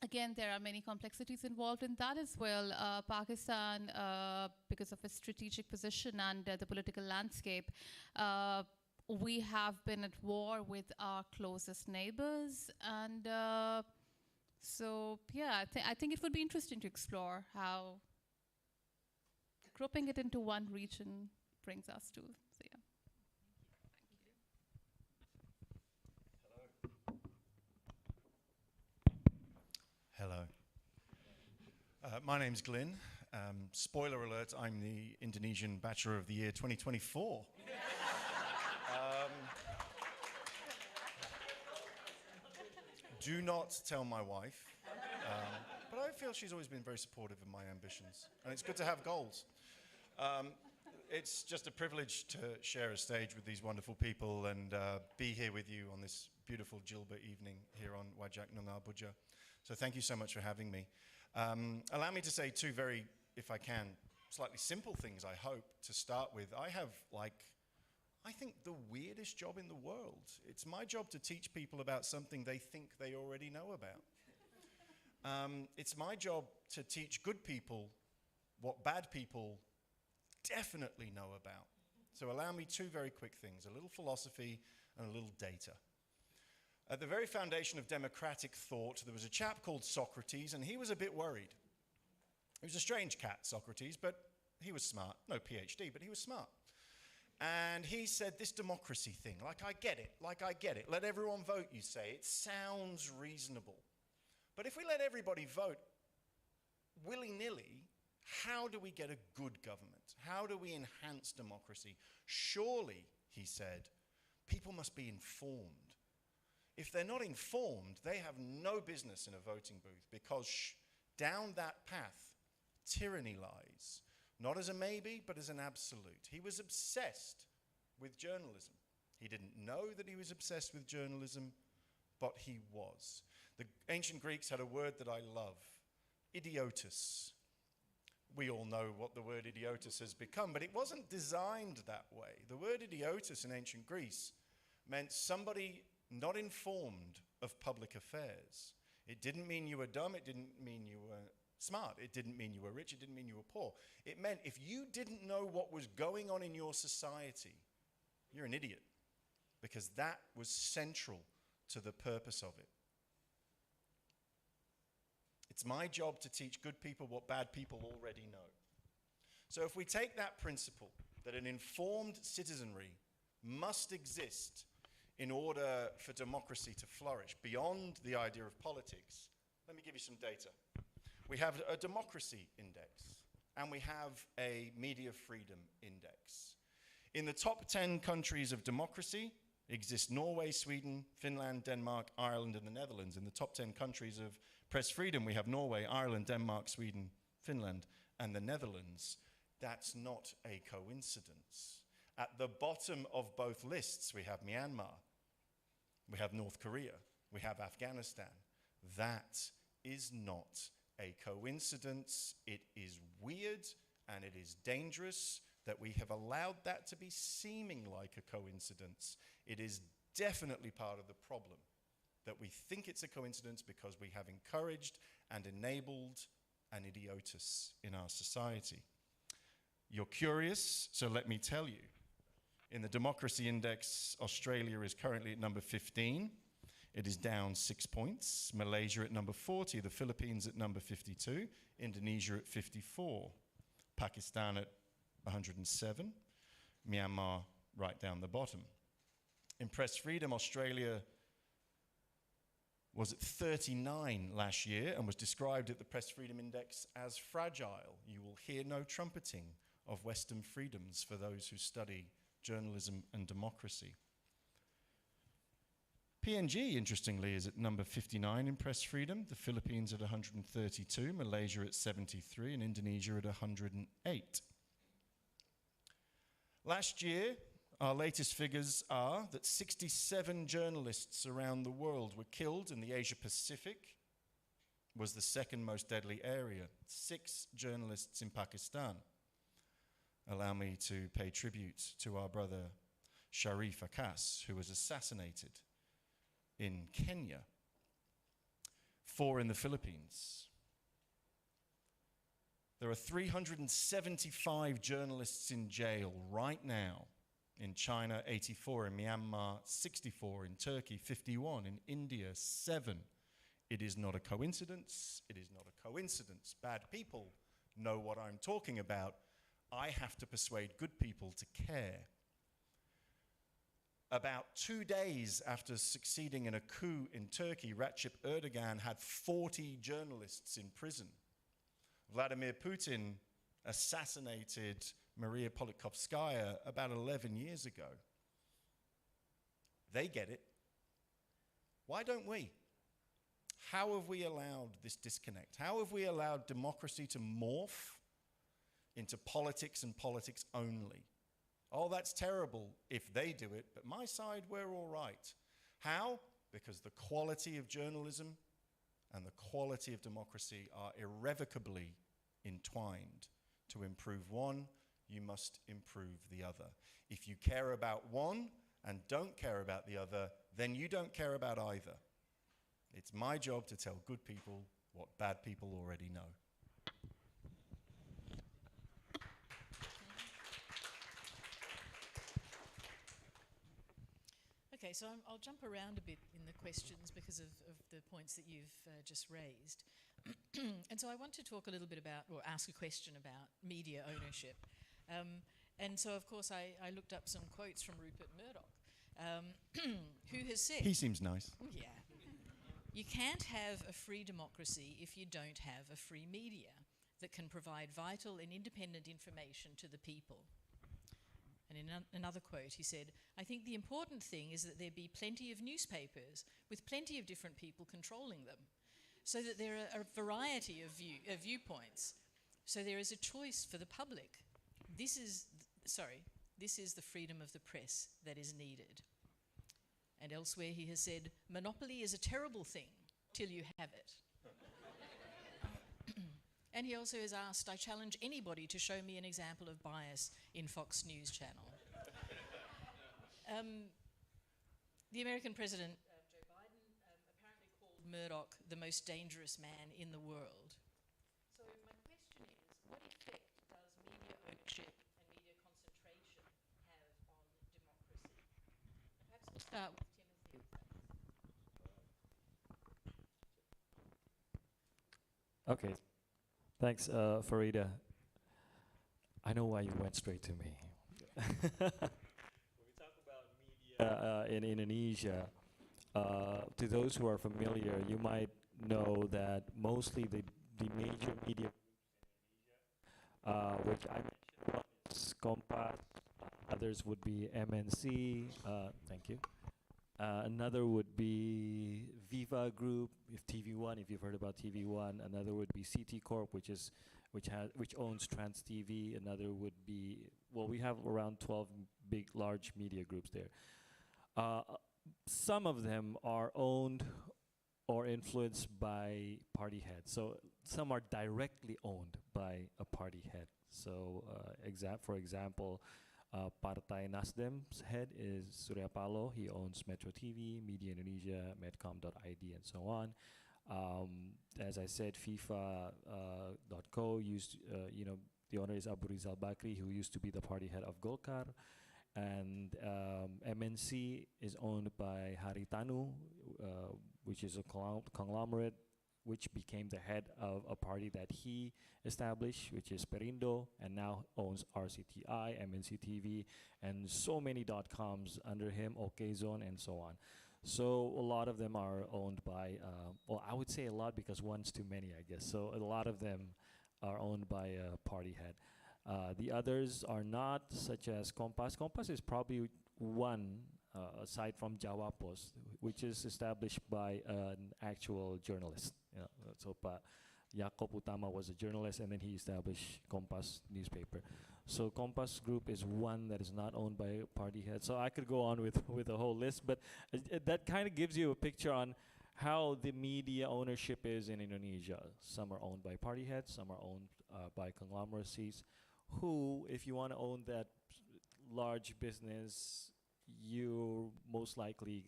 Speaker 6: Again, there are many complexities involved in that as well. Pakistan, because of its strategic position and the political landscape, we have been at war with our closest neighbors. And so, yeah, I think it would be interesting to explore how grouping it into one region brings us to. So, yeah.
Speaker 7: Hello. My name's Glyn. Spoiler alert, I'm the Indonesian Bachelor of the Year 2024. Do not tell my wife. But I feel she's always been very supportive of my ambitions. And it's good to have goals. It's just a privilege to share a stage with these wonderful people and be here with you on this beautiful Jilba evening here on Wajak Noongar Buja. So thank you so much for having me. Allow me to say two very, if I can, slightly simple things, I hope, to start with. I have, I think the weirdest job in the world. It's my job to teach people about something they think they already know about. It's my job to teach good people what bad people definitely know about. So allow me two very quick things, a little philosophy and a little data. At the very foundation of democratic thought, there was a chap called Socrates, and he was a bit worried. He was a strange cat, Socrates, but he was smart. No PhD, but he was smart. And he said, this democracy thing, I get it. Let everyone vote, you say. It sounds reasonable. But if we let everybody vote willy-nilly, how do we get a good government? How do we enhance democracy? Surely, he said, people must be informed. If they're not informed, they have no business in a voting booth, because down that path, tyranny lies. Not as a maybe, but as an absolute. He was obsessed with journalism. He didn't know that he was obsessed with journalism, but he was. The ancient Greeks had a word that I love, idiotus. We all know what the word idiotus has become, but it wasn't designed that way. The word idiotus in ancient Greece meant somebody not informed of public affairs. It didn't mean you were dumb, it didn't mean you were smart, it didn't mean you were rich, it didn't mean you were poor. It meant if you didn't know what was going on in your society, you're an idiot, because that was central to the purpose of it. It's my job to teach good people what bad people already know. So if we take that principle, that an informed citizenry must exist in order for democracy to flourish, beyond the idea of politics, let me give you some data. We have a democracy index, and we have a media freedom index. In the top 10 countries of democracy exist Norway, Sweden, Finland, Denmark, Ireland, and the Netherlands. In the top 10 countries of press freedom, we have Norway, Ireland, Denmark, Sweden, Finland, and the Netherlands. That's not a coincidence. At the bottom of both lists, we have Myanmar, we have North Korea, we have Afghanistan. That is not a coincidence. It is weird and it is dangerous that we have allowed that to be seeming like a coincidence. It is definitely part of the problem, that we think it's a coincidence because we have encouraged and enabled an idiotus in our society. You're curious, so let me tell you. In the Democracy Index, Australia is currently at number 15. It is down 6 points. Malaysia at number 40, the Philippines at number 52, Indonesia at 54, Pakistan at 107, Myanmar right down the bottom. In press freedom, Australia was at 39 last year and was described at the Press Freedom Index as fragile. You will hear no trumpeting of Western freedoms for those who study journalism and democracy. PNG, interestingly, is at number 59 in press freedom, the Philippines at 132, Malaysia at 73, and Indonesia at 108. Last year, our latest figures are that 67 journalists around the world were killed, and the Asia-Pacific was the second most deadly area. 6 journalists in Pakistan. Allow me to pay tribute to our brother Sharif Akas, who was assassinated in Kenya. 4 in the Philippines. There are 375 journalists in jail right now. In China, 84. In Myanmar, 64. In Turkey, 51. In India, 7. It is not a coincidence. It is not a coincidence. Bad people know what I'm talking about. I have to persuade good people to care. About 2 days after succeeding in a coup in Turkey, Recep Erdogan had 40 journalists in prison. Vladimir Putin assassinated Maria Politkovskaya about 11 years ago. They get it. Why don't we? How have we allowed this disconnect? How have we allowed democracy to morph into politics and politics only? Oh, that's terrible if they do it, but my side, we're all right. How? Because the quality of journalism and the quality of democracy are irrevocably entwined. To improve one, you must improve the other. If you care about one and don't care about the other, then you don't care about either. It's my job to tell good people what bad people already know.
Speaker 8: Okay, so I'll jump around a bit in the questions because of the points that you've just raised. And so I want to talk a little bit about, or ask a question about media ownership. And so, of course, I looked up some quotes from Rupert Murdoch, who has said...
Speaker 7: He seems nice.
Speaker 8: Yeah. You can't have a free democracy if you don't have a free media that can provide vital and independent information to the people. And in another quote, he said, I think the important thing is that there be plenty of newspapers with plenty of different people controlling them, so that there are a variety of viewpoints, so there is a choice for the public. This is the freedom of the press that is needed. And elsewhere he has said, monopoly is a terrible thing till you have it. And he also has asked, I challenge anybody to show me an example of bias in Fox News Channel. The American President, Joe Biden, apparently called Murdoch the most dangerous man in the world. So my question is, what effect does media ownership and media concentration have on democracy? Perhaps we'll start with Timothy.
Speaker 5: Okay, thanks, Farida. I know why you went straight to me. When we talk about media in Indonesia, to those who are familiar, you might know that mostly the major media which I mentioned was Kompas, others would be MNC, thank you. Another would be Viva Group, if TV1, if you've heard about TV1. Another would be CT Corp, which owns Trans TV. Another would be, well, we have around 12 big, large media groups there. Some of them are owned or influenced by party heads. So some are directly owned by a party head. So for example, Partai Nasdem's head is Surya Paloh. He owns Metro TV, Media Indonesia, Medcom.id, and so on. As I said, FIFA.co used, the owner is Abu Rizal Bakri, who used to be the party head of Golkar. And MNC is owned by Haritanu, which is a conglomerate which became the head of a party that he established, which is Perindo, and now owns RCTI, MNC TV, and so many .coms under him, OKZone, and so on. So a lot of them are owned by, well, I would say a lot because one's too many, I guess. So a lot of them are owned by a party head. The others are not, such as Kompas. Kompas is probably one, aside from Jawa Post, which is established by an actual journalist. So Jakob Utama was a journalist, and then he established Kompas newspaper. So Kompas Group is one that is not owned by a party head. So I could go on with a whole list, but that kind of gives you a picture on how the media ownership is in Indonesia. Some are owned by party heads, some are owned by conglomeracies, who, if you want to own that large business, you're most likely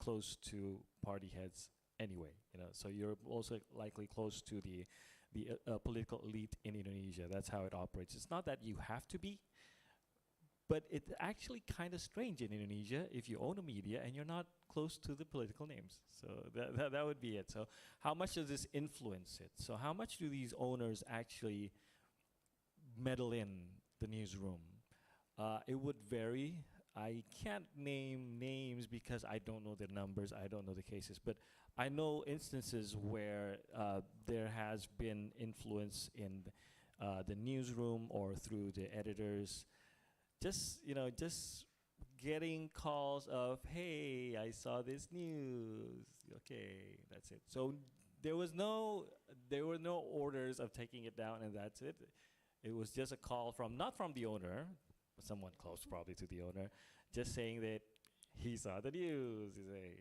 Speaker 5: close to party heads anyway. So you're also likely close to the political elite in Indonesia. That's how it operates. It's not that you have to be, but it's actually kind of strange in Indonesia if you own a media and you're not close to the political names. So that would be it. So how much does this influence it? So how much do these owners actually meddle in the newsroom? It would vary. I can't name names because I don't know the numbers, I don't know the cases, but I know instances where there has been influence in the newsroom or through the editors. Just getting calls of, hey, I saw this news. Okay, that's it. So there were no orders of taking it down, and that's it. It was just a call from, not from the owner, but someone close probably to the owner, just saying that he saw the news. He say,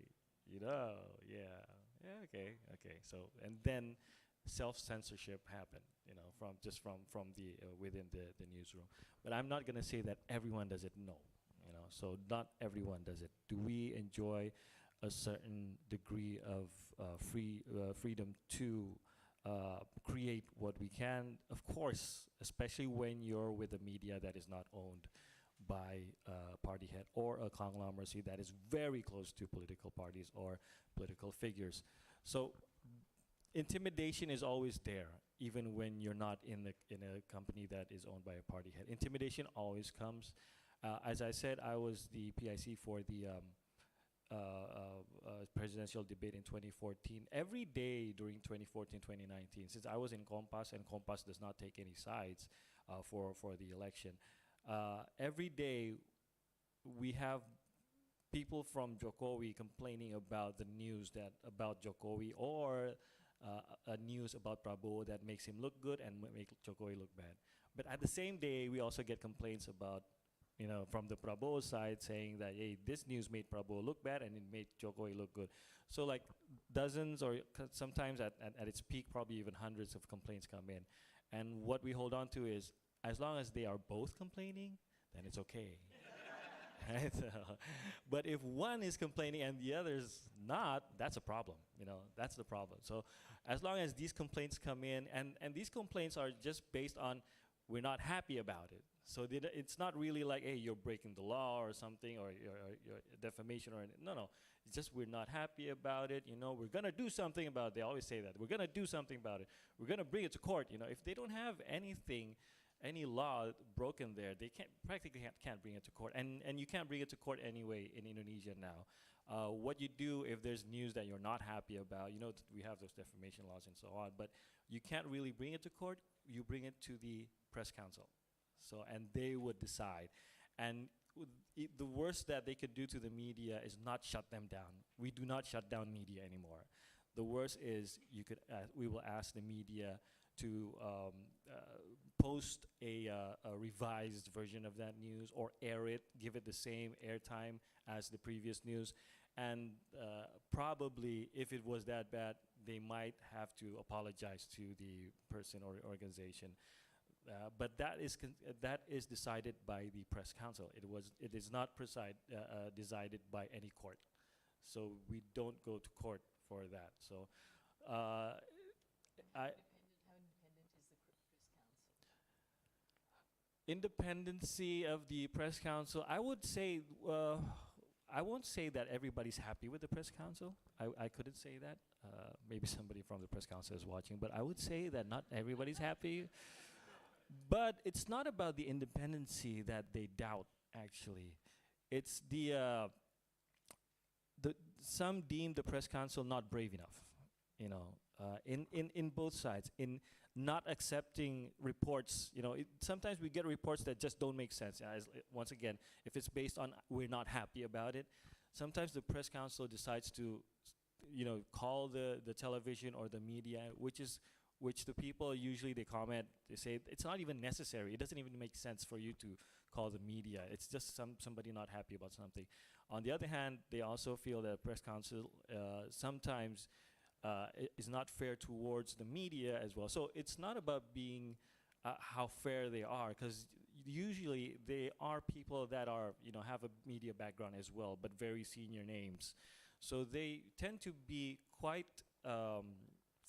Speaker 5: yeah, okay. So, and then self-censorship happened, from the within the newsroom. But I'm not gonna say that everyone does it. No, so not everyone does it. Do we enjoy a certain degree of freedom to create what we can? Of course, especially when you're with a media that is not owned by a party head or a conglomeracy that is very close to political parties or political figures. So intimidation is always there, even when you're not in a company that is owned by a party head. Intimidation always comes. As I said, I was the PIC for the presidential debate in 2014. Every day during 2014, 2019, since I was in Kompas, and Kompas does not take any sides for the election, every day we have people from Jokowi complaining about the news about Jokowi, or a news about Prabowo that makes him look good and make Jokowi look bad. But at the same day, we also get complaints about, from the Prabowo side, saying that, hey, this news made Prabowo look bad and it made Jokowi look good. So like dozens, or sometimes at its peak, probably even hundreds of complaints come in. And what we hold on to is, as long as they are both complaining, then it's okay. Right? But if one is complaining and the other's not, that's a problem. That's the problem. So as long as these complaints come in, and these complaints are just based on, we're not happy about it. So it's not really like, hey, you're breaking the law or something, or your defamation or anything. No. It's just, we're not happy about it. We're gonna do something about it. They always say that. We're gonna do something about it. We're gonna bring it to court. If they don't have any law broken there, they practically can't bring it to court. And you can't bring it to court anyway in Indonesia now. What you do if there's news that you're not happy about, we have those defamation laws and so on, but you can't really bring it to court. You bring it to the press council. So, and they would decide. And the worst that they could do to the media is not shut them down. We do not shut down media anymore. The worst is we will ask the media to post a revised version of that news, or air it, give it the same airtime as the previous news. And probably, if it was that bad, they might have to apologize to the person or organization. But that is decided by the press council. It is not decided by any court. So we don't go to court for that. So
Speaker 8: How independent is the press council?
Speaker 5: Independency of the press council, I would say, I won't say that everybody's happy with the press council. I couldn't say that. Maybe somebody from the press council is watching, but I would say that not everybody's happy. But it's not about the independency that they doubt, actually. It's some deem the press council not brave enough. in both sides, in not accepting reports. Sometimes we get reports that just don't make sense. Once again, if it's based on we're not happy about it, sometimes the press council decides to, call the television or the media, which the people usually they comment, they say it's not even necessary. It doesn't even make sense for you to call the media. It's just somebody not happy about something. On the other hand, they also feel that press council sometimes is not fair towards the media as well. So it's not about being how fair they are, because usually they are people that are have a media background as well, but very senior names. So they tend to be quite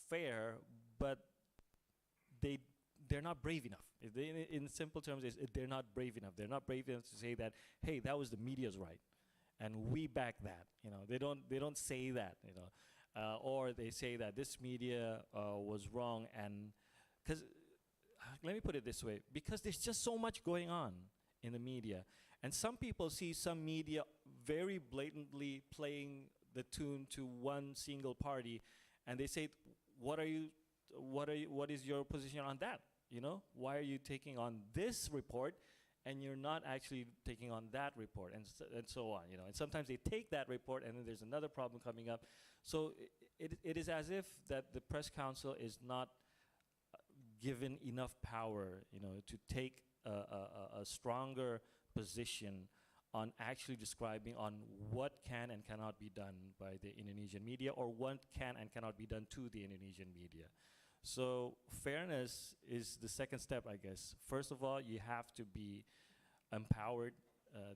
Speaker 5: fair, but they're not brave enough. In simple terms, they're not brave enough. They're not brave enough to say that, hey, that was the media's right, and we back that. They don't say that. Or they say that this media was wrong, and because let me put it this way, because there's just so much going on in the media, and some people see some media very blatantly playing the tune to one single party, and they say, what is your position on that? Why are you taking on this report and you're not actually taking on that report, and so on, and sometimes they take that report and then there's another problem coming up. So it is as if that the press council is not given enough power, to take a stronger position on actually describing on what can and cannot be done by the Indonesian media, or what can and cannot be done to the Indonesian media. So fairness is the second step, I guess. First of all, you have to be empowered.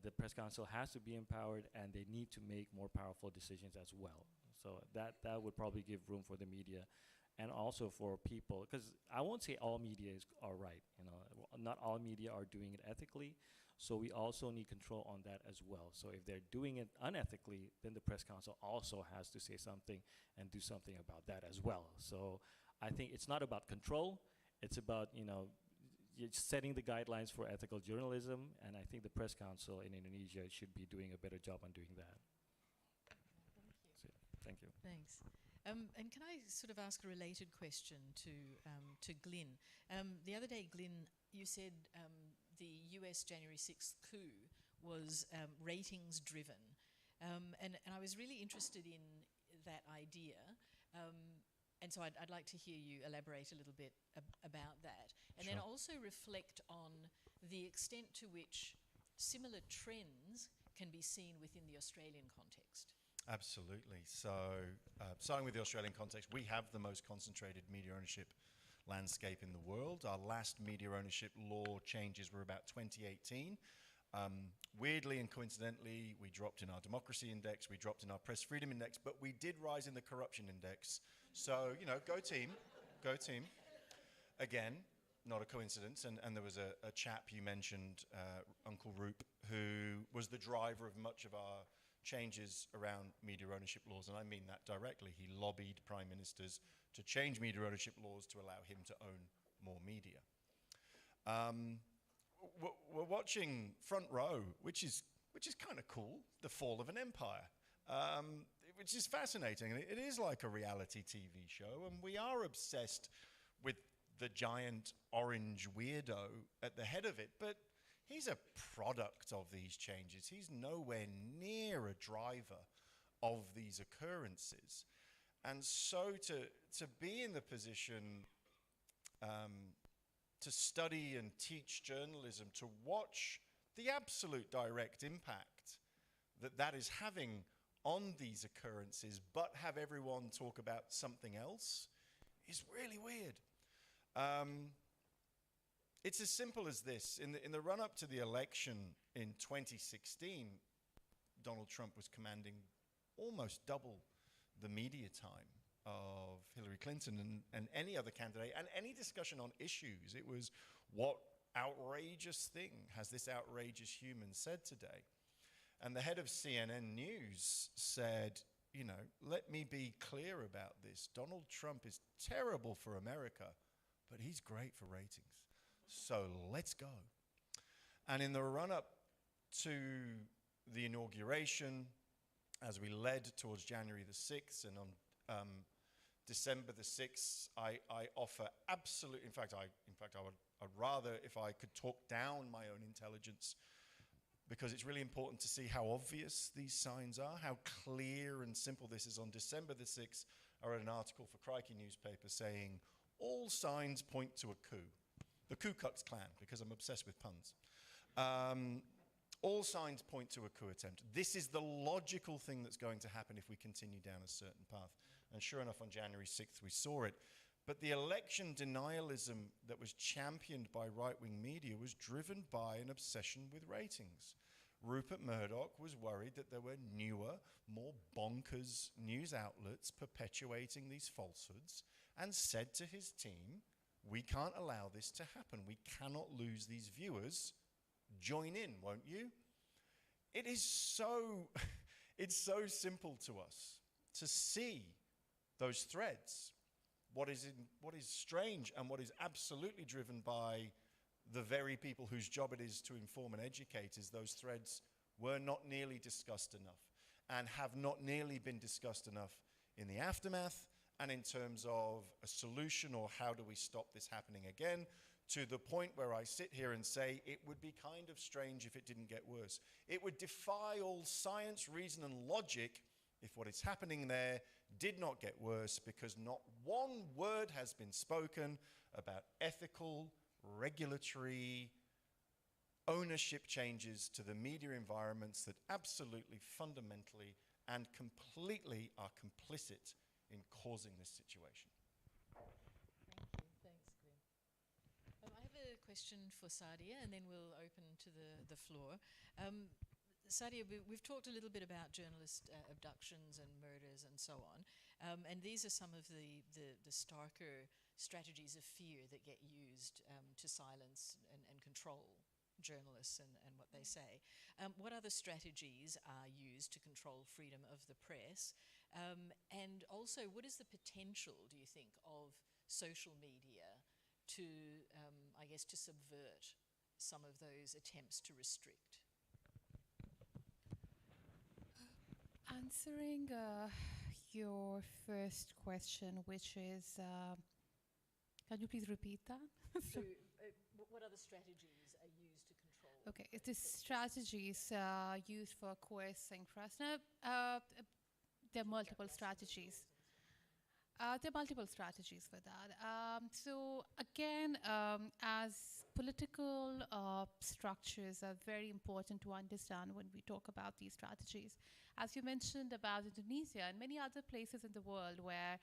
Speaker 5: The press council has to be empowered, and they need to make more powerful decisions as well. So that would probably give room for the media, and also for people, because I won't say all media are right. Not all media are doing it ethically. So we also need control on that as well. So if they're doing it unethically, then the press council also has to say something and do something about that as well. So I think it's not about control. It's about, setting the guidelines for ethical journalism, and I think the press council in Indonesia should be doing a better job on doing that. So, thank you.
Speaker 8: Thanks. And can I sort of ask a related question to Glyn? The other day, Glyn, you said the US January 6th coup was ratings driven. And I was really interested in that idea. And so I'd like to hear you elaborate a little bit about that. And
Speaker 7: Sure.
Speaker 8: then also reflect on the extent to which similar trends can be seen within the Australian context.
Speaker 7: Absolutely. So, starting with the Australian context, we have the most concentrated media ownership landscape in the world. Our last media ownership law changes were about 2018. Weirdly and coincidentally, we dropped in our democracy index, we dropped in our press freedom index, but we did rise in the corruption index. So, go team, go team. Again, not a coincidence. And there was a chap you mentioned, Uncle Roop, who was the driver of much of our changes around media ownership laws, and I mean that directly. He lobbied prime ministers to change media ownership laws to allow him to own more media. We're watching front row, which is kind of cool, the fall of an empire, which is fascinating. It is like a reality TV show, and we are obsessed with the giant orange weirdo at the head of it, but he's a product of these changes. He's nowhere near a driver of these occurrences. And so to be in the position to study and teach journalism, to watch the absolute direct impact that is having on these occurrences, but have everyone talk about something else, is really weird. It's as simple as this. In the run-up to the election in 2016, Donald Trump was commanding almost double the media time of Hillary Clinton and any other candidate, and any discussion on issues. It was, what outrageous thing has this outrageous human said today? And the head of CNN News said, let me be clear about this. Donald Trump is terrible for America, but he's great for ratings. So let's go. And in the run-up to the inauguration, as we led towards January the 6th, and on December the 6th, I offer absolute, in fact, I'd rather if I could talk down my own intelligence, because it's really important to see how obvious these signs are, how clear and simple this is. On December the 6th, I read an article for Crikey newspaper saying, all signs point to a coup. The Ku Klux Klan, because I'm obsessed with puns. All signs point to a coup attempt. This is the logical thing that's going to happen if we continue down a certain path. And sure enough, on January 6th, we saw it. But the election denialism that was championed by right-wing media was driven by an obsession with ratings. Rupert Murdoch was worried that there were newer, more bonkers news outlets perpetuating these falsehoods, and said to his team, we can't allow this to happen. We cannot lose these viewers. Join in, won't you? It is so, it's so simple to us to see those threads. What is strange and what is absolutely driven by the very people whose job it is to inform and educate is those threads were not nearly discussed enough and have not nearly been discussed enough in the aftermath and in terms of a solution or how do we stop this happening again, to the point where I sit here and say it would be kind of strange if it didn't get worse. It would defy all science, reason and logic if what is happening there did not get worse, because not one word has been spoken about ethical, regulatory, ownership changes to the media environments that absolutely, fundamentally, and completely are complicit in causing this situation.
Speaker 8: Thank you. Thanks, Glenn. I have a question for Sadia, and then we'll open to the floor. Sadia, we've talked a little bit about journalist abductions and murders and so on, and these are some of the starker strategies of fear that get used to silence and control journalists and what they say. What other strategies are used to control freedom of the press? And also, what is the potential, do you think, of social media to, I guess, to subvert some of those attempts to restrict?
Speaker 6: Answering your first question, which is, can you please repeat that?
Speaker 8: So, what other strategies are used to control?
Speaker 6: Okay, it is strategies used for coercing press. Now, there are multiple strategies. There are multiple strategies for that. So again, as political structures are very important to understand when we talk about these strategies. As you mentioned about Indonesia and many other places in the world where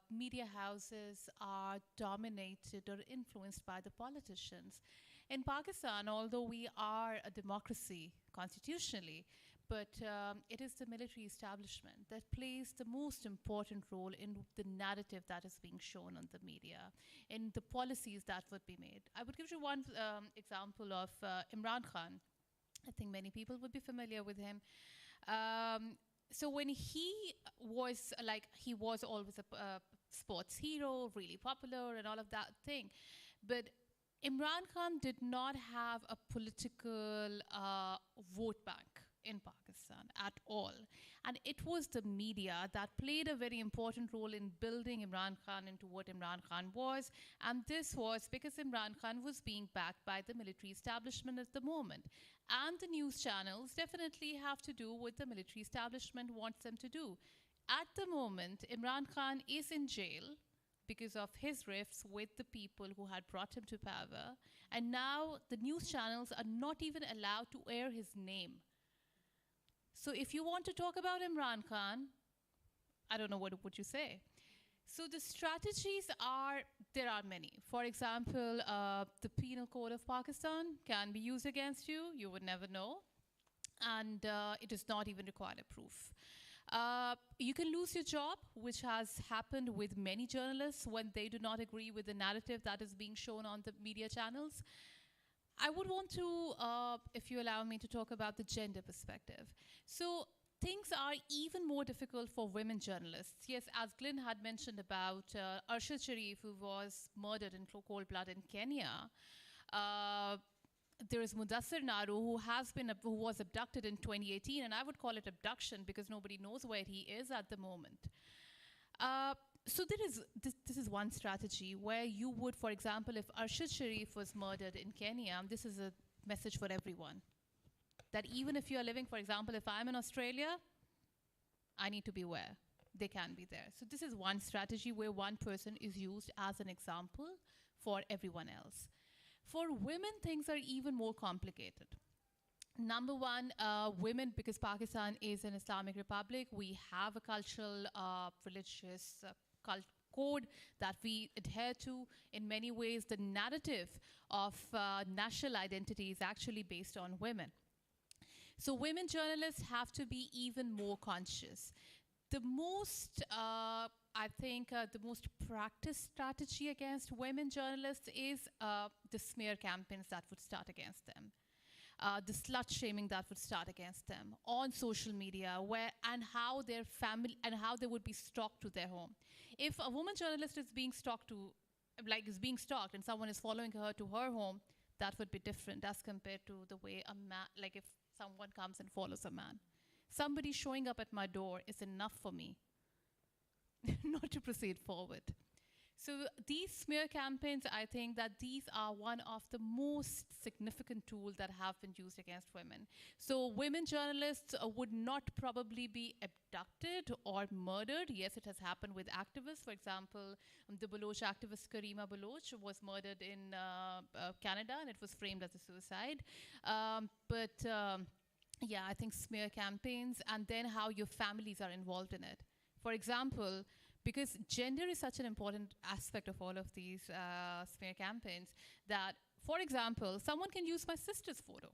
Speaker 6: media houses are dominated or influenced by the politicians. In Pakistan, although we are a democracy constitutionally, but it is the military establishment that plays the most important role in the narrative that is being shown on the media, in the policies that would be made. I would give you one example of Imran Khan. I think many people would be familiar with him. So when he was always a sports hero, really popular and all of that thing, but Imran Khan did not have a political vote bank in Pakistan at all. And it was the media that played a very important role in building Imran Khan into what Imran Khan was. And this was because Imran Khan was being backed by the military establishment at the moment. And the news channels definitely have to do what the military establishment wants them to do. At the moment, Imran Khan is in jail because of his rifts with the people who had brought him to power. And now the news channels are not even allowed to air his name. So if you want to talk about Imran Khan, I don't know what would you say. So the strategies there are many. For example, the Penal Code of Pakistan can be used against you. You would never know. And it does not even require a proof. You can lose your job, which has happened with many journalists when they do not agree with the narrative that is being shown on the media channels. I would want to, if you allow me, to talk about the gender perspective. So things are even more difficult for women journalists. Yes, as Glenn had mentioned about Arshad Sharif, who was murdered in cold blood in Kenya. There is Mudassir Naru, who was abducted in 2018, and I would call it abduction because nobody knows where he is at the moment. So this is one strategy where you would, for example, if Arshad Sharif was murdered in Kenya, this is a message for everyone. That even if you are living, for example, if I'm in Australia, I need to be aware. They can be there. So this is one strategy where one person is used as an example for everyone else. For women, things are even more complicated. Number one, women, because Pakistan is an Islamic republic, we have a cultural, religious code that we adhere to. In many ways, the narrative of national identity is actually based on women. So women journalists have to be even more conscious. The most, I think, the most practiced strategy against women journalists is the smear campaigns that would start against them. The slut shaming that would start against them on social media, and how their family and how they would be stalked to their home. If a woman journalist is being stalked and someone is following her to her home, that would be different as compared to the way a man, like if someone comes and follows a man. Somebody showing up at my door is enough for me not to proceed forward. So these smear campaigns, I think that these are one of the most significant tools that have been used against women. So women journalists would not probably be abducted or murdered. Yes, it has happened with activists. For example, the Baloch activist Karima Baloch was murdered in Canada, and it was framed as a suicide. Yeah, I think smear campaigns, and then how your families are involved in it. For example, because gender is such an important aspect of all of these smear campaigns, that, for example, someone can use my sister's photo.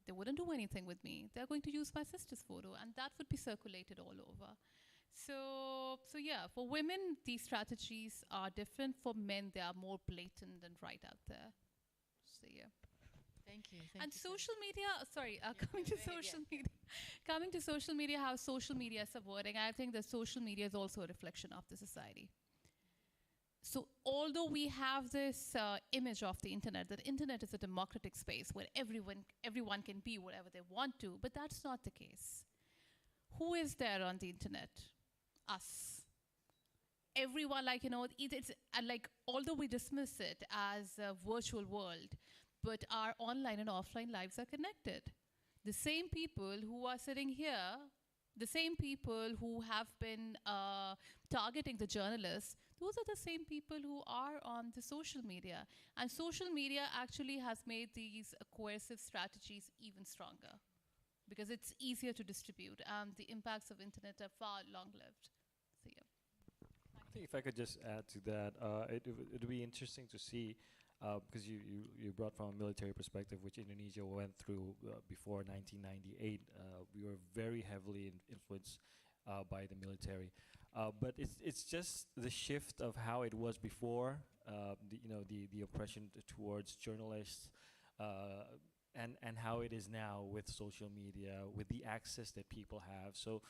Speaker 6: They wouldn't do anything with me. They're going to use my sister's photo, and that would be circulated all over. So yeah, for women, these strategies are different. For men, they are more blatant and right out there. So yeah.
Speaker 8: Thank you.
Speaker 6: And
Speaker 8: you
Speaker 6: social media, coming to social media, coming to social media, how social media is subverting, I think that social media is also a reflection of the society. So although we have this image of the internet, that internet is a democratic space where everyone can be whatever they want to, but that's not the case. Who is there on the internet? Us. Everyone, although we dismiss it as a virtual world, but our online and offline lives are connected. The same people who are sitting here, the same people who have been targeting the journalists, those are the same people who are on the social media. And social media actually has made these coercive strategies even stronger because it's easier to distribute, and the impacts of internet are far long-lived. So yeah.
Speaker 5: I think if I could just add to that, it would be interesting to see, because you brought from a military perspective, which Indonesia went through before 1998. We were very heavily influenced by the military, but it's just the shift of how it was before, the oppression towards journalists, and how it is now with social media, with the access that people have. So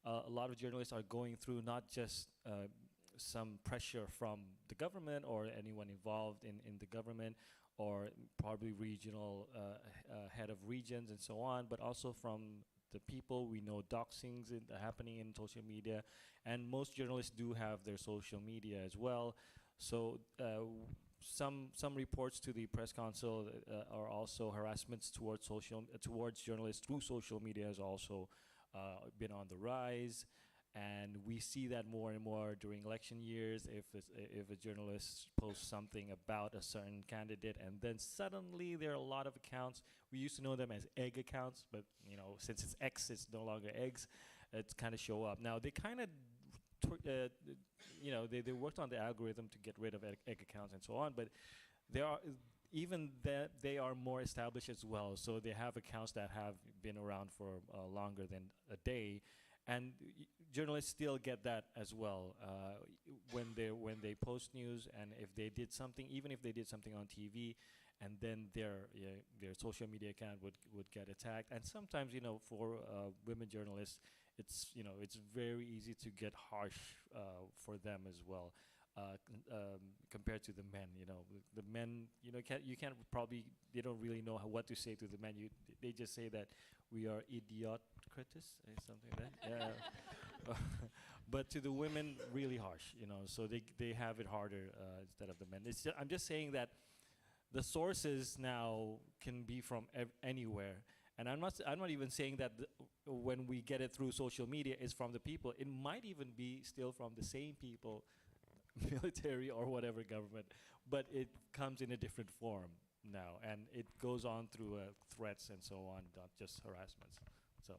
Speaker 5: a lot of journalists are going through not just some pressure from the government or anyone involved in the government, or probably regional head of regions and so on, but also from the people. We know doxings happening in social media, and most journalists do have their social media as well. So some reports to the press council are also harassments towards journalists through social media has also been on the rise. And we see that more and more during election years. If a journalist posts something about a certain candidate, and then suddenly there are a lot of accounts. We used to know them as egg accounts, but since it's X, it's no longer eggs. It's kind of show up now. They kind of, they worked on the algorithm to get rid of egg accounts and so on. But there are even that they are more established as well. So they have accounts that have been around for longer than a day. And journalists still get that as well when they post news, and if they did something, even if they did something on TV, and then their social media account would get attacked. And sometimes for women journalists, it's very easy to get harsh for them as well, compared to the men. The men you can't probably, they don't really know what to say to the men. They just say that we are idiot critics, something like that. Yeah. but to the women, really harsh. So they have it harder instead of the men. I'm just saying that the sources now can be from anywhere, and I'm not even saying that when we get it through social media is from the people. It might even be still from the same people, military or whatever government, but it comes in a different form now, and it goes on through threats and so on, not just harassments. So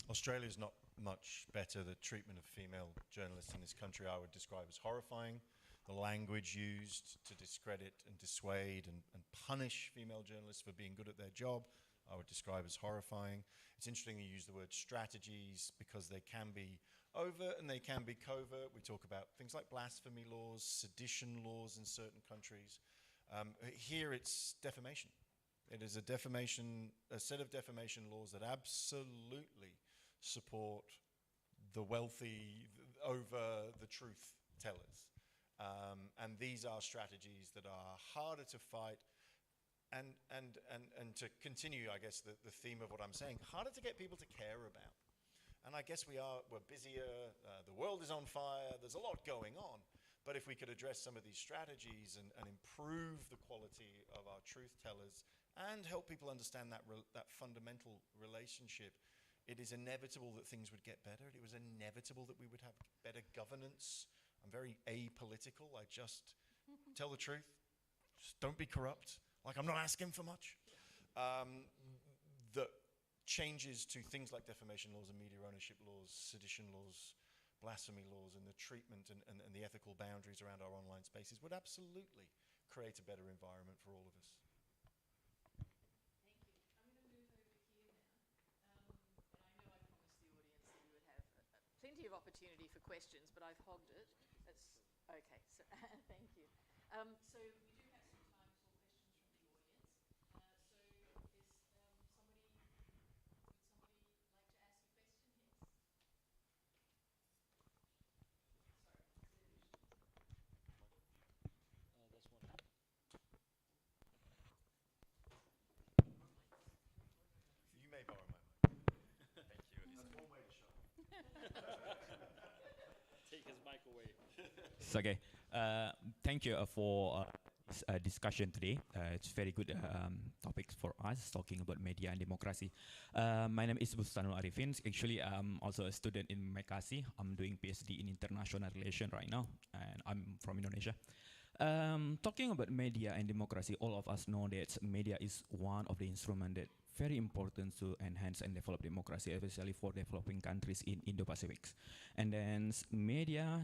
Speaker 7: Australia's not much better. The treatment of female journalists in this country I would describe as horrifying. The language used to discredit and dissuade and punish female journalists for being good at their job, I would describe as horrifying. It's interesting you use the word strategies because they can be overt and they can be covert. We talk about things like blasphemy laws, sedition laws in certain countries. Here it's defamation. It is a set of defamation laws that absolutely support the wealthy over the truth tellers. And these are strategies that are harder to fight and to continue, I guess, the theme of what I'm saying, harder to get people to care about. And I guess we're busier, the world is on fire, there's a lot going on. But if we could address some of these strategies and improve the quality of our truth tellers and help people understand that fundamental relationship, it is inevitable that things would get better. It was inevitable that we would have better governance. I'm very apolitical. I just tell the truth. Just don't be corrupt. Like, I'm not asking for much. The changes to things like defamation laws and media ownership laws, sedition laws, blasphemy laws, and the treatment and the ethical boundaries around our online spaces would absolutely create a better environment for all of us.
Speaker 4: Plenty of opportunity for questions, but I've hogged it. That's okay. So thank you. So we do have some time for questions from the audience. So would somebody like to ask a question? Yes.
Speaker 7: You may borrow my mic. Thank you. That's one way to show.
Speaker 5: take his mic away.
Speaker 9: It's okay. Thank you for this discussion today. It's very good topics for us, talking about media and democracy. My name is Bustanul Arifin. Actually, I'm also a student in Mekasi. I'm doing PhD in international relations right now, and I'm from Indonesia. Talking about media and democracy, all of us know that media is one of the instruments that very important to enhance and develop democracy, especially for developing countries in Indo-Pacific. And then media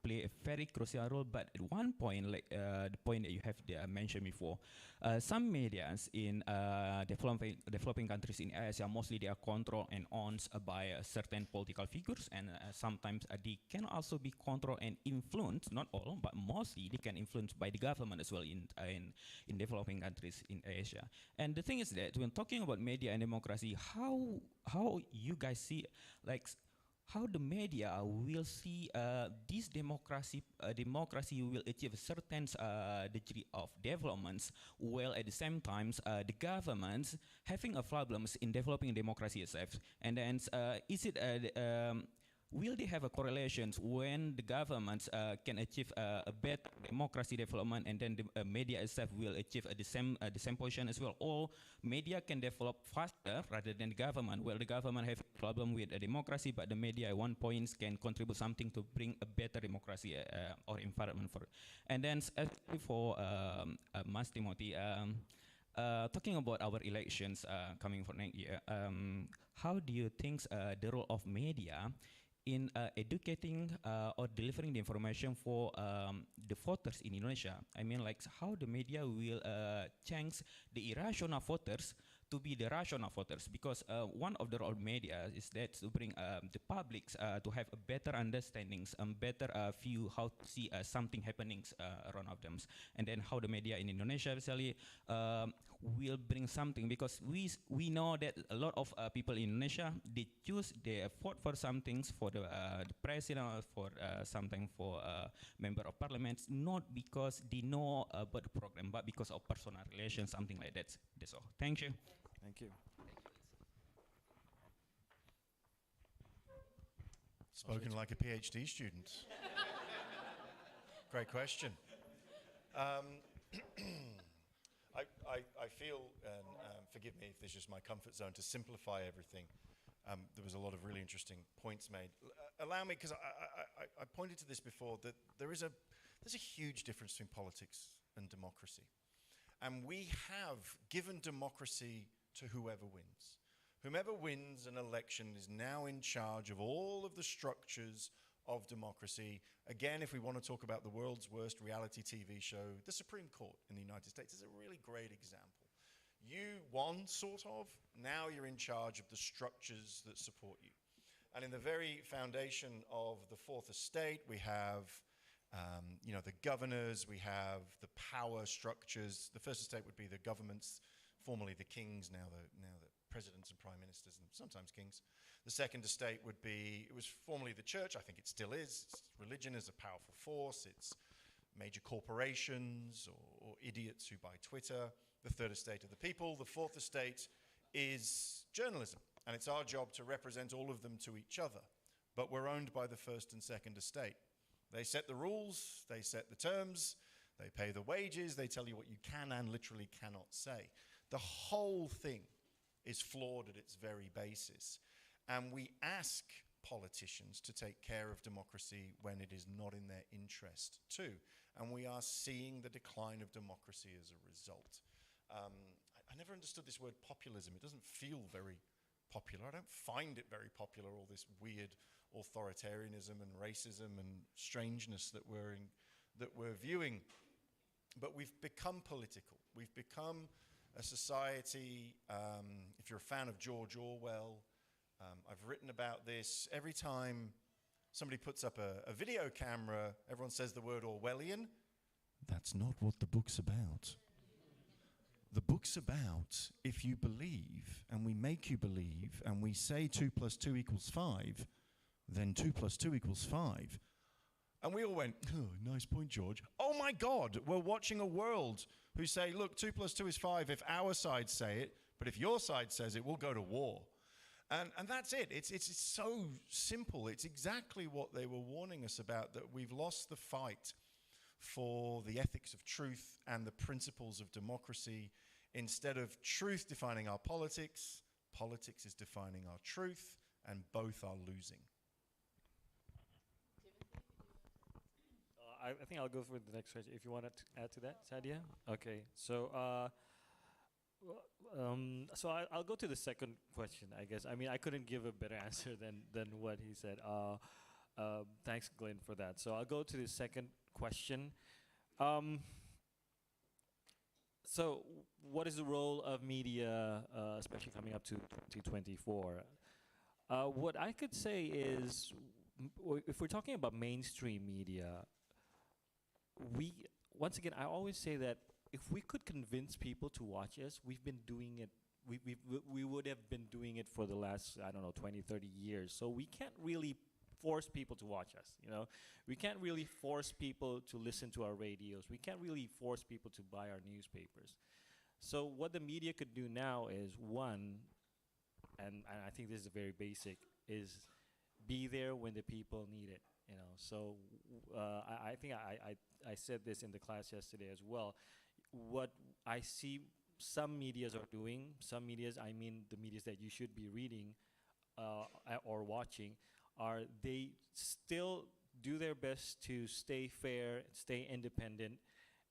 Speaker 9: play a very crucial role, but at one point, like the point that you have mentioned before, some medias in developing countries in Asia, mostly they are controlled and owned by certain political figures, and sometimes they can also be controlled and influenced, not all, but mostly they can influence by the government as well in developing countries in Asia. And the thing is that when talking about media and democracy, how you guys see, like, how the media will see this democracy will achieve a certain degree of developments, while at the same time the governments having a problems in developing democracy itself. And then is it will they have a correlation when the governments can achieve a better democracy development, and then the media itself will achieve the same position as well, or media can develop faster rather than the government, where the government have a problem with a democracy, but the media at one point can contribute something to bring a better democracy or environment for it. And then for Mas Timothy, talking about our elections coming for next year, how do you think the role of media in educating or delivering the information for the voters in Indonesia? I mean, like, how the media will change the irrational voters to be the rational voters, because one of the role of media is that to bring the publics to have a better understandings and better view how to see something happenings around of them, and then how the media in Indonesia especially will bring something, because we know that a lot of people in Indonesia, they vote for some things for the president, or for something for member of parliament, not because they know about the program, but because of personal relations, something like that. That's all. Thank you.
Speaker 5: Thank you.
Speaker 7: Spoken like a PhD student. Great question. I feel, and forgive me if this is just my comfort zone, to simplify everything. There was a lot of really interesting points made. Allow me, because I pointed to this before, that there's a huge difference between politics and democracy. And we have given democracy to whoever wins. Whomever wins an election is now in charge of all of the structures of democracy. Again, if we want to talk about the world's worst reality TV show, the Supreme Court in the United States is a really great example. You won, sort of, now you're in charge of the structures that support you. And in the very foundation of the Fourth Estate, we have the governors, we have the power structures. The First Estate would be the governments, formerly the kings, now the presidents and prime ministers, and sometimes kings. The Second Estate would be, it was formerly the church, I think it still is. Religion is a powerful force. It's major corporations or idiots who buy Twitter. The Third Estate are the people. The Fourth Estate is journalism, and it's our job to represent all of them to each other. But we're owned by the First and Second Estate. They set the rules, they set the terms, they pay the wages, they tell you what you can and literally cannot say. The whole thing is flawed at its very basis. And we ask politicians to take care of democracy when it is not in their interest too. And we are seeing the decline of democracy as a result. I never understood this word populism. It doesn't feel very popular. I don't find it very popular, all this weird authoritarianism and racism and strangeness that we're viewing. But we've become political. We've become a society, if you're a fan of George Orwell, I've written about this. Every time somebody puts up a video camera, everyone says the word Orwellian. That's not what the book's about. The book's about if you believe, and we make you believe, and we say 2 + 2 = 5, then 2 + 2 = 5. And we all went, oh, nice point, George. Oh my God, we're watching a world who say, look, 2 + 2 = 5 if our side say it, but if your side says it, we'll go to war. And that's it. It's so simple. It's exactly what they were warning us about, that we've lost the fight for the ethics of truth and the principles of democracy. Instead of truth defining our politics, politics is defining our truth, and both are losing.
Speaker 5: I think I'll go for the next question. If you want to add to that, Sadia? Okay. So, I'll go to the second question, I guess. I mean, I couldn't give a better answer than what he said. Thanks, Glenn, for that. So I'll go to the second question. So what is the role of media, especially coming up to 2024? What I could say is, if we're talking about mainstream media, once again, I always say that if we could convince people to watch us, we've been doing it. We would have been doing it for the last, 20, 30 years. So we can't really force people to watch us, We can't really force people to listen to our radios. We can't really force people to buy our newspapers. So what the media could do now is, one, and I think this is very basic, is be there when the people need it, So I think I said this in the class yesterday as well. What I see some medias are doing, some medias, I mean the medias that you should be reading or watching, are they still do their best to stay fair, stay independent,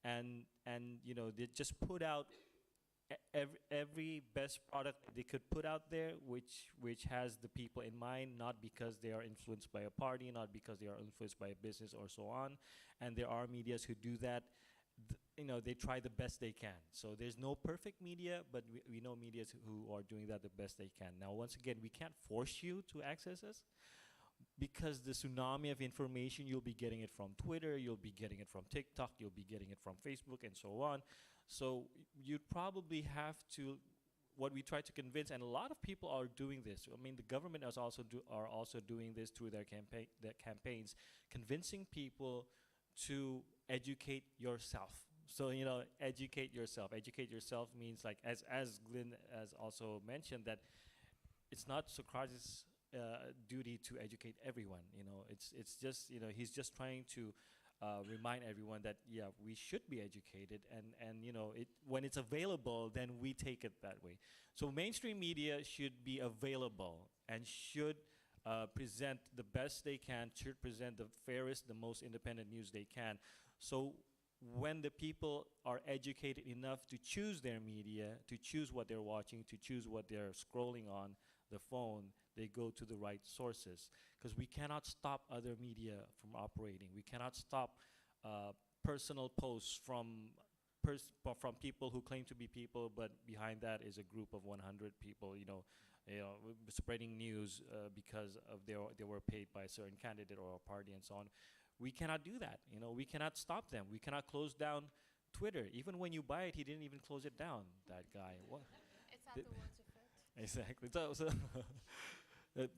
Speaker 5: and they just put out every best product they could put out there, which has the people in mind, not because they are influenced by a party, not because they are influenced by a business or so on. And there are medias who do that. They try the best they can. So there's no perfect media, but we know medias who are doing that the best they can. Now, once again, we can't force you to access us, because the tsunami of information, you'll be getting it from Twitter, you'll be getting it from TikTok, you'll be getting it from Facebook, and so on. So you'd probably have to, what we try to convince, and a lot of people are doing this. I mean, the government are also doing this through their campaigns, convincing people to educate yourself. So, educate yourself. Educate yourself means, like, as Glenn has also mentioned, that it's not Socrates duty to educate everyone. It's just, he's just trying to remind everyone that, yeah, we should be educated, and when it's available, then we take it that way. So mainstream media should be available and should present the best they can, should present the fairest, the most independent news they can. So when the people are educated enough to choose their media, to choose what they're watching, to choose what they're scrolling on the phone, they go to the right sources. Because we cannot stop other media from operating. We cannot stop personal posts from people who claim to be people, but behind that is a group of 100 people, spreading news because of they were paid by a certain candidate or a party and so on. We cannot do that. We cannot stop them. We cannot close down Twitter. Even when you buy it, he didn't even close it down, that guy. What?
Speaker 6: It's at the words of it.
Speaker 5: Exactly. So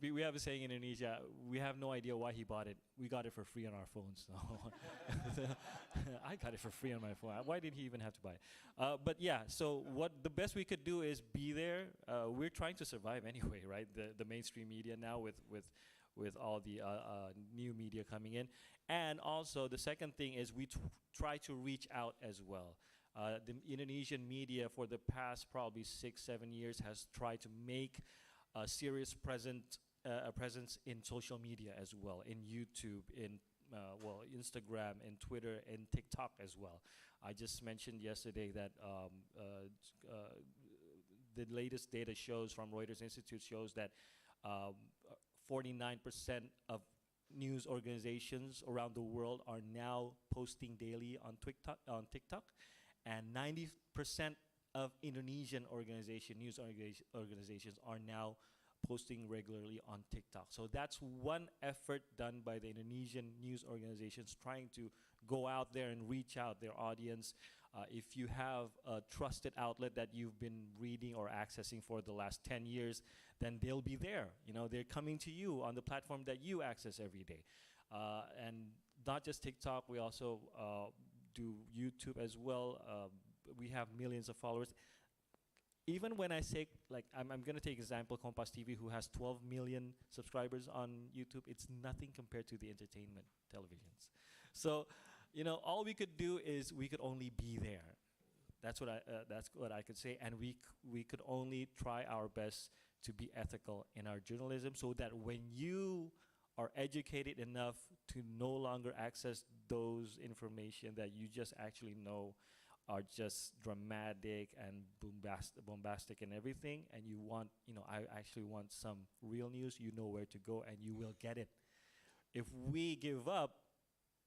Speaker 5: we have a saying in Indonesia, we have no idea why he bought it. We got it for free on our phones. So I got it for free on my phone. Why did he even have to buy it? But yeah, so what the best we could do is be there. We're trying to survive anyway, right? The mainstream media now with all the new media coming in. And also the second thing is we try to reach out as well. The Indonesian media for the past probably 6-7 years has tried to make a serious presence in social media as well, in YouTube, in Instagram, in Twitter, in TikTok as well. I just mentioned yesterday that the latest data shows from Reuters Institute shows that 49% of news organizations around the world are now posting daily on TikTok, and 90% of Indonesian news organizations are now posting regularly on TikTok. So that's one effort done by the Indonesian news organizations trying to go out there and reach out their audience. If you have a trusted outlet that you've been reading or accessing for the last 10 years, then they'll be there. They're coming to you on the platform that you access every day. And not just TikTok, we also do YouTube as well. We have millions of followers. Even when I say, like, I'm going to take example, Kompas TV, who has 12 million subscribers on YouTube, it's nothing compared to the entertainment televisions. So, all we could do is we could only be there. That's what I could say, and we could only try our best to be ethical in our journalism, so that when you are educated enough to no longer access those information that you just actually know are just dramatic and bombastic and everything, and you want, I actually want some real news, you know where to go and you will get it. If we give up,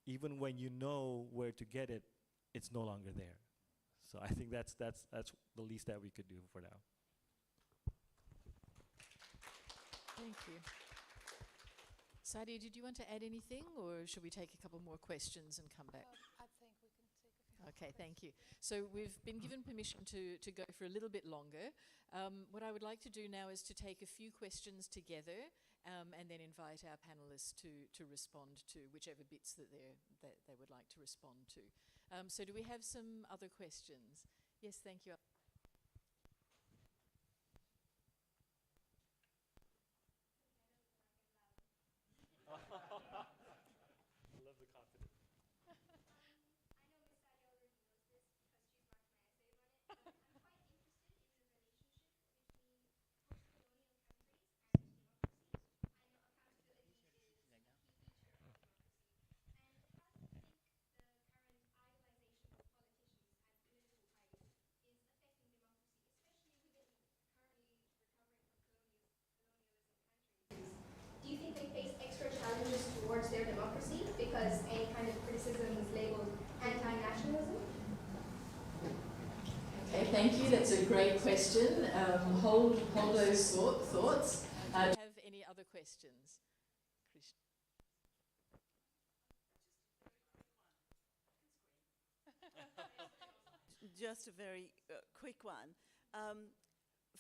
Speaker 5: even when you know where to get it, it's no longer there. So I think that's the least that we could do for now.
Speaker 8: Thank you. Sadia, did you want to add anything, or should we take a couple more questions and come back?
Speaker 6: I think we can take a few.
Speaker 8: Okay, thank you. So we've been given permission to go for a little bit longer. What I would like to do now is to take a few questions together and then invite our panelists to respond to whichever bits that they would like to respond to. So do we have some other questions? Yes, thank you.
Speaker 5: I love the confidence.
Speaker 10: Do you think they face extra challenges towards their democracy because any kind of criticism is labeled anti-nationalism?
Speaker 8: Okay, thank you. That's a great question. Hold those thoughts. Do you have any other questions?
Speaker 11: Just a very quick one.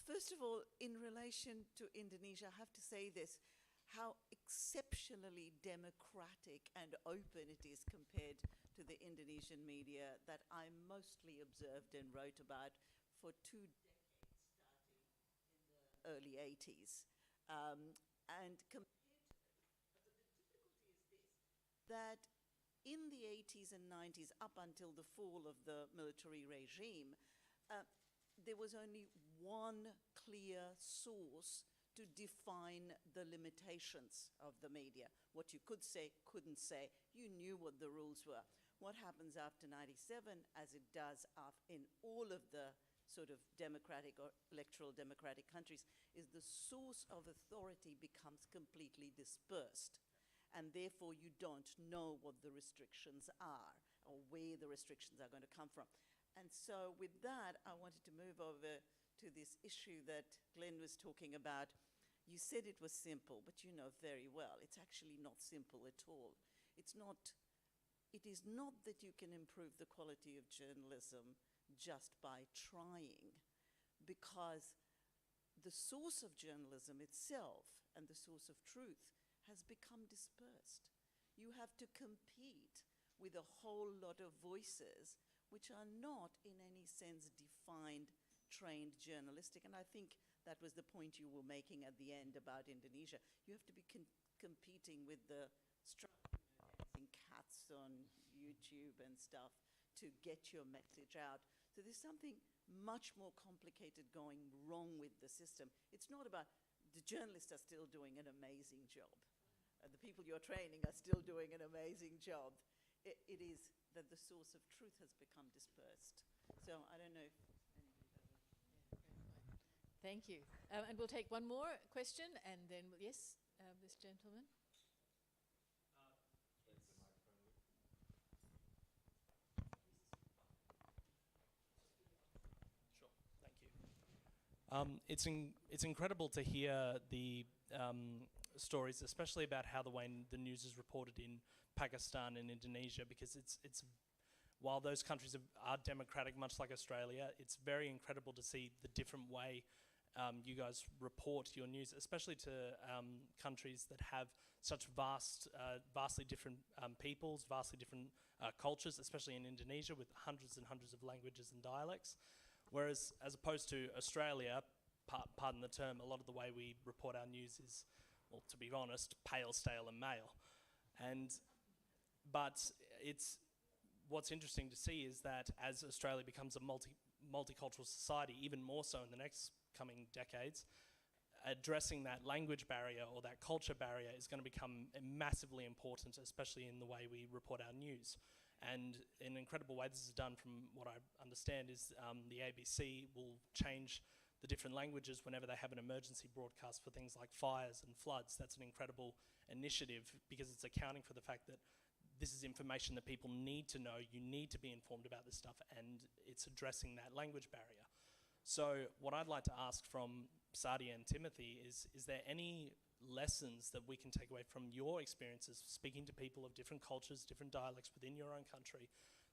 Speaker 11: First of all, in relation to Indonesia, I have to say this, how exceptionally democratic and open it is compared to the Indonesian media that I mostly observed and wrote about for 2 decades, starting in the early 80s. and that in the 80s and 90s, up until the fall of the military regime, there was only one clear source to define the limitations of the media. What you could say, couldn't say. You knew what the rules were. What happens after 97, as it does in all of the sort of democratic or electoral democratic countries, is the source of authority becomes completely dispersed. And therefore, you don't know what the restrictions are or where the restrictions are going to come from. And so with that, I wanted to move over to this issue that Glenn was talking about. You said it was simple, but you know very well, it's actually not simple at all. It is not that you can improve the quality of journalism just by trying, because the source of journalism itself and the source of truth has become dispersed. You have to compete with a whole lot of voices which are not in any sense defined, trained journalistic. And I think that was the point you were making at the end about Indonesia. You have to be competing with the dancing cats on YouTube and stuff to get your message out. So there's something much more complicated going wrong with the system. It's not about the journalists are still doing an amazing job. The people you're training are still doing an amazing job. It is that the source of truth has become dispersed. So I don't know if
Speaker 4: Thank you. And we'll take one more question, and then, yes, this gentleman.
Speaker 12: Sure, thank you. It's incredible to hear the stories, especially about how the way the news is reported in Pakistan and Indonesia, because it's while those countries are democratic, much like Australia, it's very incredible to see the different way you guys report your news, especially to countries that have such vastly different peoples, vastly different cultures, especially in Indonesia with hundreds and hundreds of languages and dialects. Whereas, as opposed to Australia, pardon the term, a lot of the way we report our news is, well, to be honest, pale, stale and male. But what's interesting to see is that as Australia becomes a multicultural society, even more so in the next coming decades, addressing that language barrier or that culture barrier is going to become massively important, especially in the way we report our news. And in an incredible way this is done, from what I understand, is the ABC will change the different languages whenever they have an emergency broadcast for things like fires and floods. That's an incredible initiative, because it's accounting for the fact that this is information that people need to know. You need to be informed about this stuff, and it's addressing that language barrier. So what I'd like to ask from Sadia and Timothy is there any lessons that we can take away from your experiences speaking to people of different cultures, different dialects within your own country,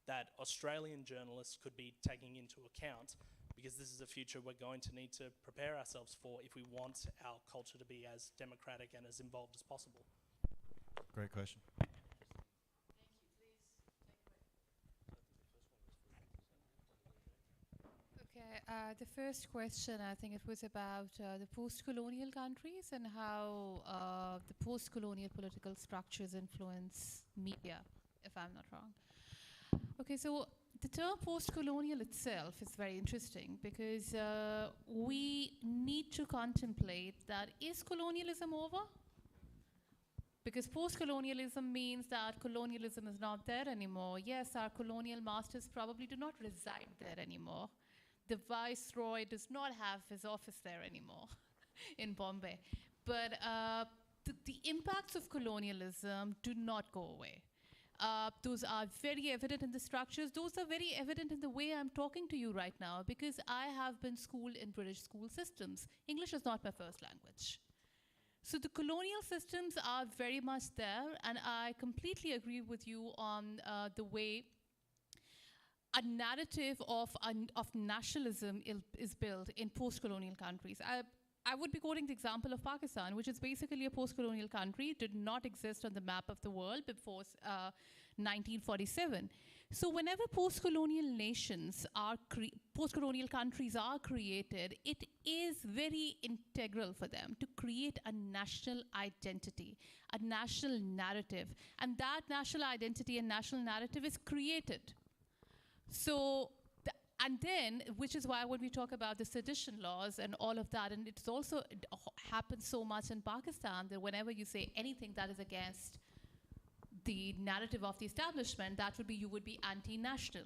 Speaker 12: that Australian journalists could be taking into account, because this is a future we're going to need to prepare ourselves for if we want our culture to be as democratic and as involved as possible?
Speaker 7: Great question.
Speaker 6: Okay, the first question, I think it was about the post-colonial countries and how the post-colonial political structures influence media, if I'm not wrong. Okay, so the term post-colonial itself is very interesting, because we need to contemplate that, is colonialism over? Because post-colonialism means that colonialism is not there anymore. Yes, our colonial masters probably do not reside there anymore. The viceroy does not have his office there anymore in Bombay. But the impacts of colonialism do not go away. Those are very evident in the structures. Those are very evident in the way I'm talking to you right now, because I have been schooled in British school systems. English is not my first language. So the colonial systems are very much there, and I completely agree with you on the way a narrative of nationalism is built in post-colonial countries. I would be quoting the example of Pakistan, which is basically a post-colonial country, did not exist on the map of the world before 1947. So whenever post-colonial nations are, post-colonial countries are created, it is very integral for them to create a national identity, a national narrative. And that national identity and national narrative is created. So, and then, which is why when we talk about the sedition laws and all of that, and it's also happens so much in Pakistan that whenever you say anything that is against the narrative of the establishment, that would be, you would be anti-national.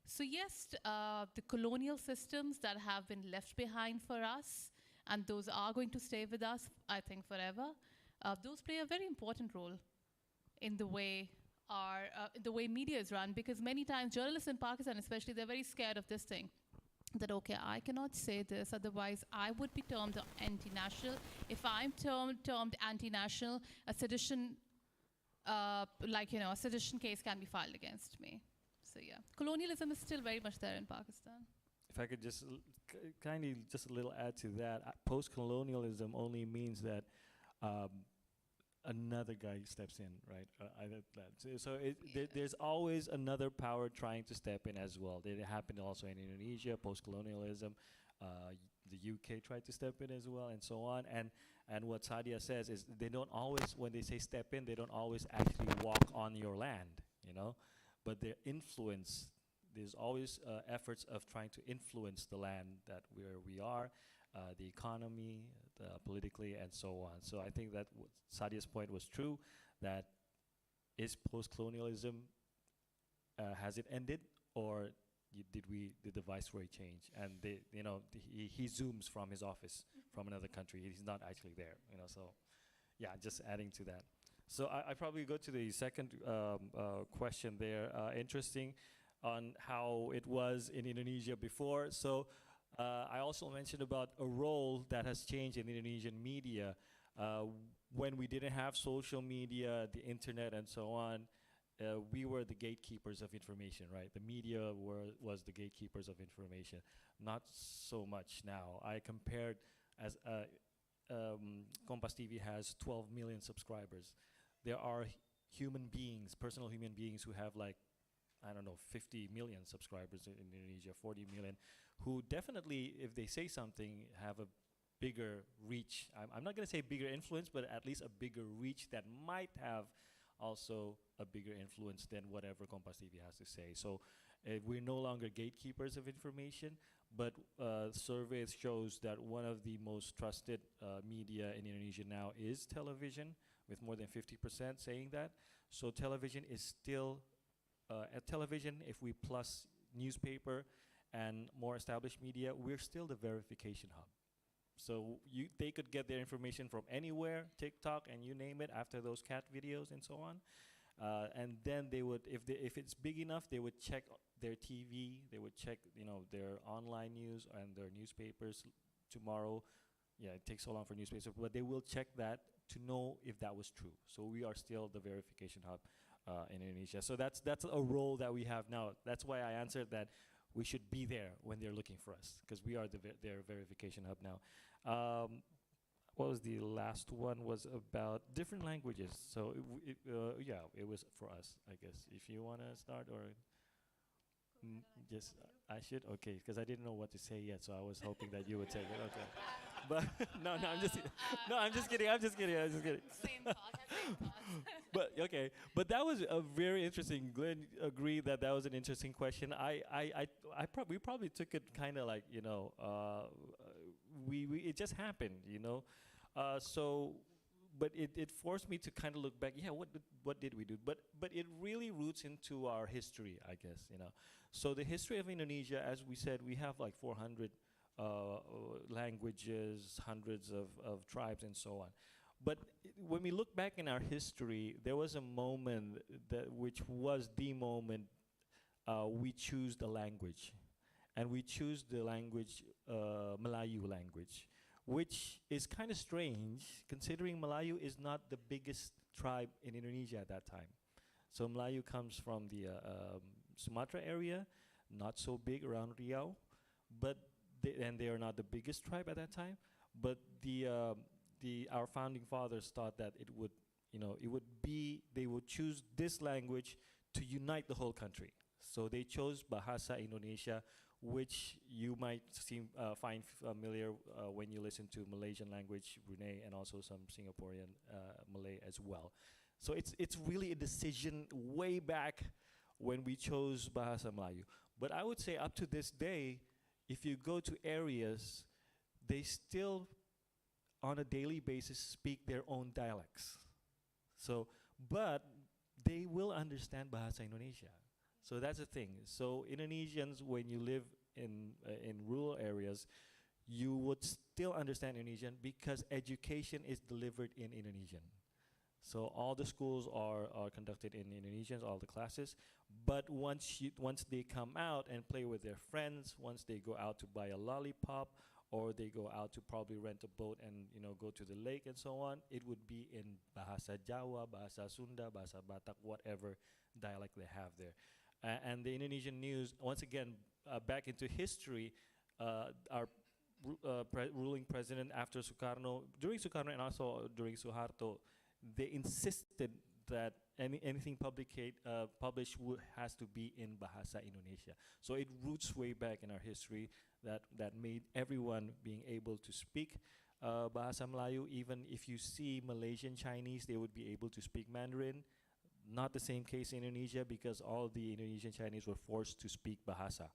Speaker 6: So yes, the colonial systems that have been left behind for us, and those are going to stay with us, I think, forever, those play a very important role in the way the way media is run, because many times journalists in Pakistan especially, they're very scared of this thing, that okay, I cannot say this, otherwise I would be termed anti-national. If I'm termed anti-national, a sedition, a sedition case can be filed against me. So yeah, colonialism is still very much there in Pakistan.
Speaker 13: If I could just kindly just a little add to that, post-colonialism only means that another guy steps in, right? There's always another power trying to step in as well. It happened also in Indonesia, post-colonialism. The UK tried to step in as well, and so on. And what Sadia says is they don't always, when they say step in, they don't always actually walk on your land, you know? But their influence, there's always efforts of trying to influence the land that where we are, the economy, politically, and so on. So I think that Sadia's point was true, that is post-colonialism, has it ended, or did the viceroy change? And he zooms from his office from another country. He's not actually there, you know. So yeah, just adding to that. So I probably go to the second question there. Interesting on how it was in Indonesia before. So I also mentioned about a role that has changed in Indonesian media. When we didn't have social media, the internet, and so on, we were the gatekeepers of information, right? The media was the gatekeepers of information. Not so much now. I compared as Kompas TV has 12 million subscribers. There are human beings, personal human beings who have like, I don't know, 50 million subscribers in Indonesia, 40 million, who definitely, if they say something, have a bigger reach. I'm not going to say bigger influence, but at least a bigger reach that might have also a bigger influence than whatever Kompas TV has to say. So we're no longer gatekeepers of information, but surveys shows that one of the most trusted media in Indonesia now is television, with more than 50% saying that. So television is still, at television, if we plus newspaper and more established media, we're still the verification hub. So they could get their information from anywhere, TikTok, and you name it, after those cat videos and so on. And then they would, if it's big enough, they would check their TV, they would check, their online news and their newspapers tomorrow. Yeah, it takes so long for newspapers, but they will check that to know if that was true. So we are still the verification hub in Indonesia. So that's a role that we have now. That's why I answered that we should be there when they're looking for us, because we are their verification hub now. What was the last one? Was about different languages. So yeah, it was for us, I guess. If you want to start, or just I should, okay, because I didn't know what to say yet, so I was hoping that you would take it. Okay, but I'm just kidding.
Speaker 6: Same thought.
Speaker 13: But okay, but that was a very interesting. Glenn agreed that was an interesting question. We probably took it kind of like, it just happened, so, but it forced me to kind of look back. Yeah, what did we do? But it really roots into our history, I guess, So the history of Indonesia, as we said, we have like 400 languages, hundreds of tribes, and so on. But when we look back in our history, there was a moment which was the moment we choose the language. And we choose the language, Melayu language, which is kind of strange, considering Melayu is not the biggest tribe in Indonesia at that time. So Melayu comes from the Sumatra area, not so big, around Riau, but they are not the biggest tribe at that time. But our founding fathers thought that it would, they would choose this language to unite the whole country. So they chose Bahasa Indonesia, which you might find familiar when you listen to Malaysian language, Brunei, and also some Singaporean Malay as well. So it's really a decision way back when we chose Bahasa Melayu. But I would say up to this day, if you go to areas, they still on a daily basis speak their own dialects. So, but they will understand Bahasa Indonesia. So that's the thing. So Indonesians, when you live in rural areas, you would still understand Indonesian because education is delivered in Indonesian. So all the schools are conducted in Indonesian, all the classes. But once they come out and play with their friends, once they go out to buy a lollipop, or they go out to probably rent a boat and go to the lake and so on, it would be in Bahasa Jawa, Bahasa Sunda, Bahasa Batak, whatever dialect they have there. And the Indonesian news, once again, back into history, our ruling president after Sukarno, during Sukarno and also during Suharto, they insisted that anything published has to be in Bahasa Indonesia. So it roots way back in our history that made everyone being able to speak Bahasa Melayu. Even if you see Malaysian Chinese, they would be able to speak Mandarin. Not the same case in Indonesia because all the Indonesian Chinese were forced to speak Bahasa.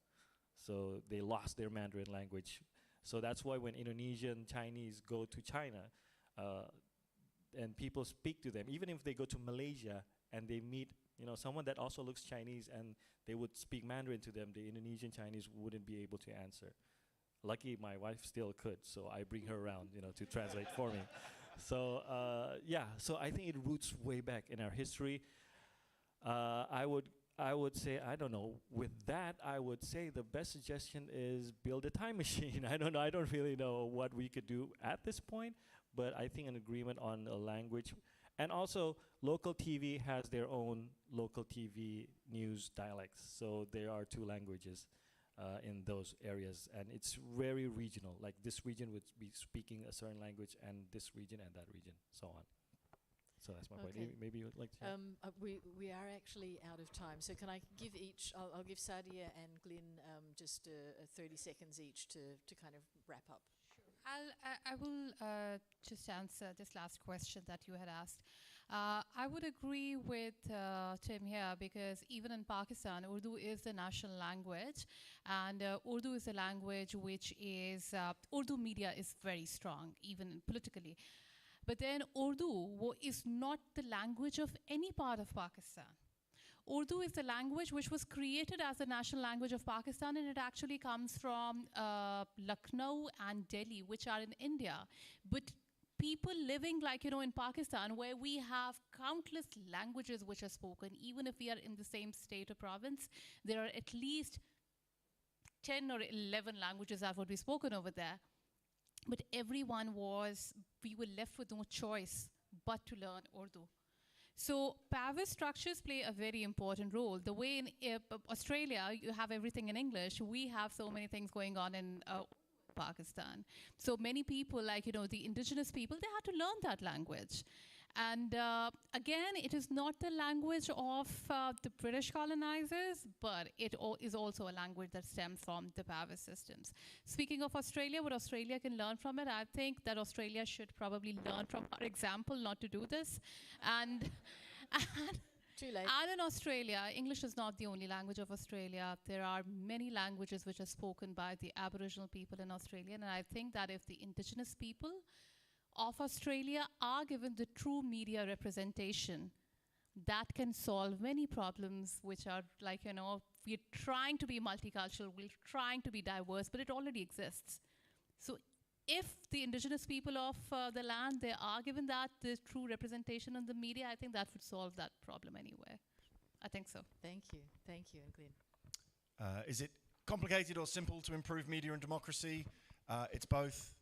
Speaker 13: So they lost their Mandarin language. So that's why when Indonesian Chinese go to China, and people speak to them, even if they go to Malaysia and they meet someone that also looks Chinese and they would speak Mandarin to them, the Indonesian Chinese wouldn't be able to answer. Lucky my wife still could, so I bring her around to translate for me. So so I think it roots way back in our history. I would say, I don't know, with that, I would say the best suggestion is build a time machine. I don't know, I don't really know what we could do at this point, but I think an agreement on a language. And also, local TV has their own local TV news dialects. So there are two languages in those areas. And it's very regional. Like this region would be speaking a certain language and this region and that region, so on. So that's my point. Maybe you would like to.
Speaker 8: We are actually out of time. So can I give each, I'll give Sadia and Glenn just 30 seconds each to kind of wrap up.
Speaker 6: I will just answer this last question that you had asked. I would agree with Tim here because even in Pakistan, Urdu is the national language, and Urdu is a language which is, Urdu media is very strong, even politically. But then Urdu is not the language of any part of Pakistan. Urdu is the language which was created as the national language of Pakistan, and it actually comes from Lucknow and Delhi, which are in India. But people living in Pakistan, where we have countless languages which are spoken, even if we are in the same state or province, there are at least 10 or 11 languages that would be spoken over there. But we were left with no choice but to learn Urdu. So PAVIS structures play a very important role. The way in Australia, you have everything in English, we have so many things going on in Pakistan. So many people, the indigenous people, they had to learn that language. And again, it is not the language of the British colonizers, but it is also a language that stems from the PAVIS systems. Speaking of Australia, what Australia can learn from it, I think that Australia should probably learn from our example not to do this. And
Speaker 8: too late.
Speaker 6: And in Australia, English is not the only language of Australia. There are many languages which are spoken by the Aboriginal people in Australia. And I think that if the indigenous people of Australia are given the true media representation, that can solve many problems which are we're trying to be multicultural, we're trying to be diverse, but it already exists. So if the indigenous people of the land, they are given the true representation in the media, I think that would solve that problem anyway. I think so.
Speaker 8: Thank you. Thank you, and Glenn.
Speaker 7: Is it complicated or simple to improve media and democracy? It's both.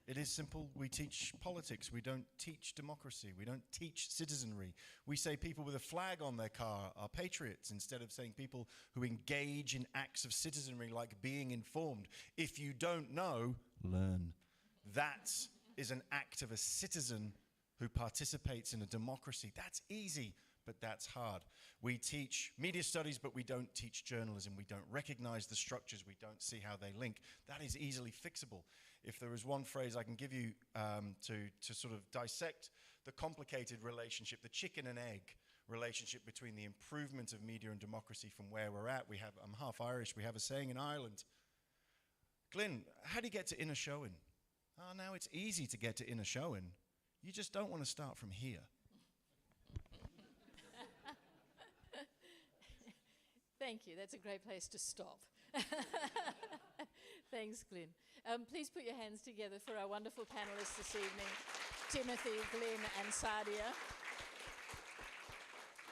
Speaker 7: It is simple. We teach politics. We don't teach democracy. We don't teach citizenry. We say people with a flag on their car are patriots instead of saying people who engage in acts of citizenry like being informed. If you don't know, learn. That is an act of a citizen who participates in a democracy. That's easy. but that's hard. We teach media studies, but we don't teach journalism. We don't recognize the structures. We don't see how they link. That is easily fixable. If there is one phrase I can give you to sort of dissect the complicated relationship, the chicken and egg relationship between the improvement of media and democracy from where we're at. I'm half Irish. We have a saying in Ireland. Glyn, how do you get to Inishowen? Oh, now it's easy to get to Inishowen. You just don't want to start from here.
Speaker 4: Thank you. That's a great place to stop. Thanks, Glyn. Please put your hands together for our wonderful panelists this evening, Timothy, Glyn, and Sadia.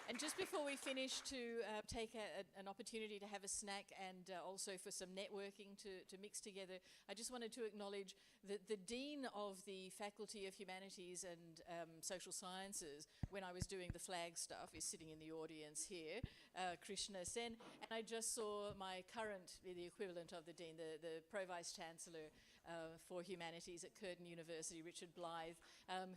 Speaker 4: And just before we finish, to take an opportunity to have a snack and also for some networking to mix together, I just wanted to acknowledge that the Dean of the Faculty of Humanities and Social Sciences, when I was doing the flag stuff, is sitting in the audience here, Krishna Sen. And I just saw my current, the equivalent of the Dean, the Pro-Vice Chancellor for Humanities at Curtin University, Richard Blythe,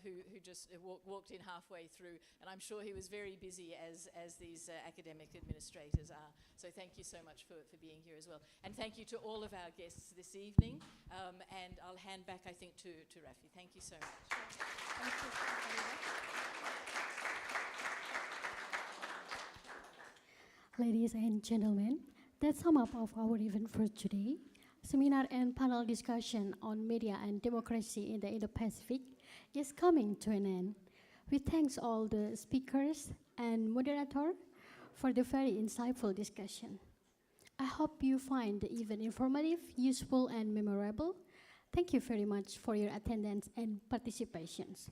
Speaker 4: who just walked in halfway through. And I'm sure he was very busy as these academic administrators are. So thank you so much for being here as well. And thank you to all of our guests this evening. And I'll hand back, I think, to Rafi. Thank you so much. Thank you.
Speaker 1: Ladies and gentlemen, that's sum up of our event for today. Seminar and panel discussion on media and democracy in the Indo-Pacific is coming to an end. We thank all the speakers and moderator for the very insightful discussion. I hope you find the event informative, useful, and memorable. Thank you very much for your attendance and participations.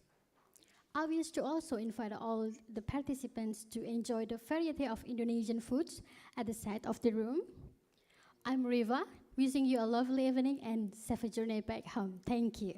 Speaker 1: I wish to also invite all the participants to enjoy the variety of Indonesian foods at the side of the room. I'm Riva, wishing you a lovely evening and safe journey back home. Thank you.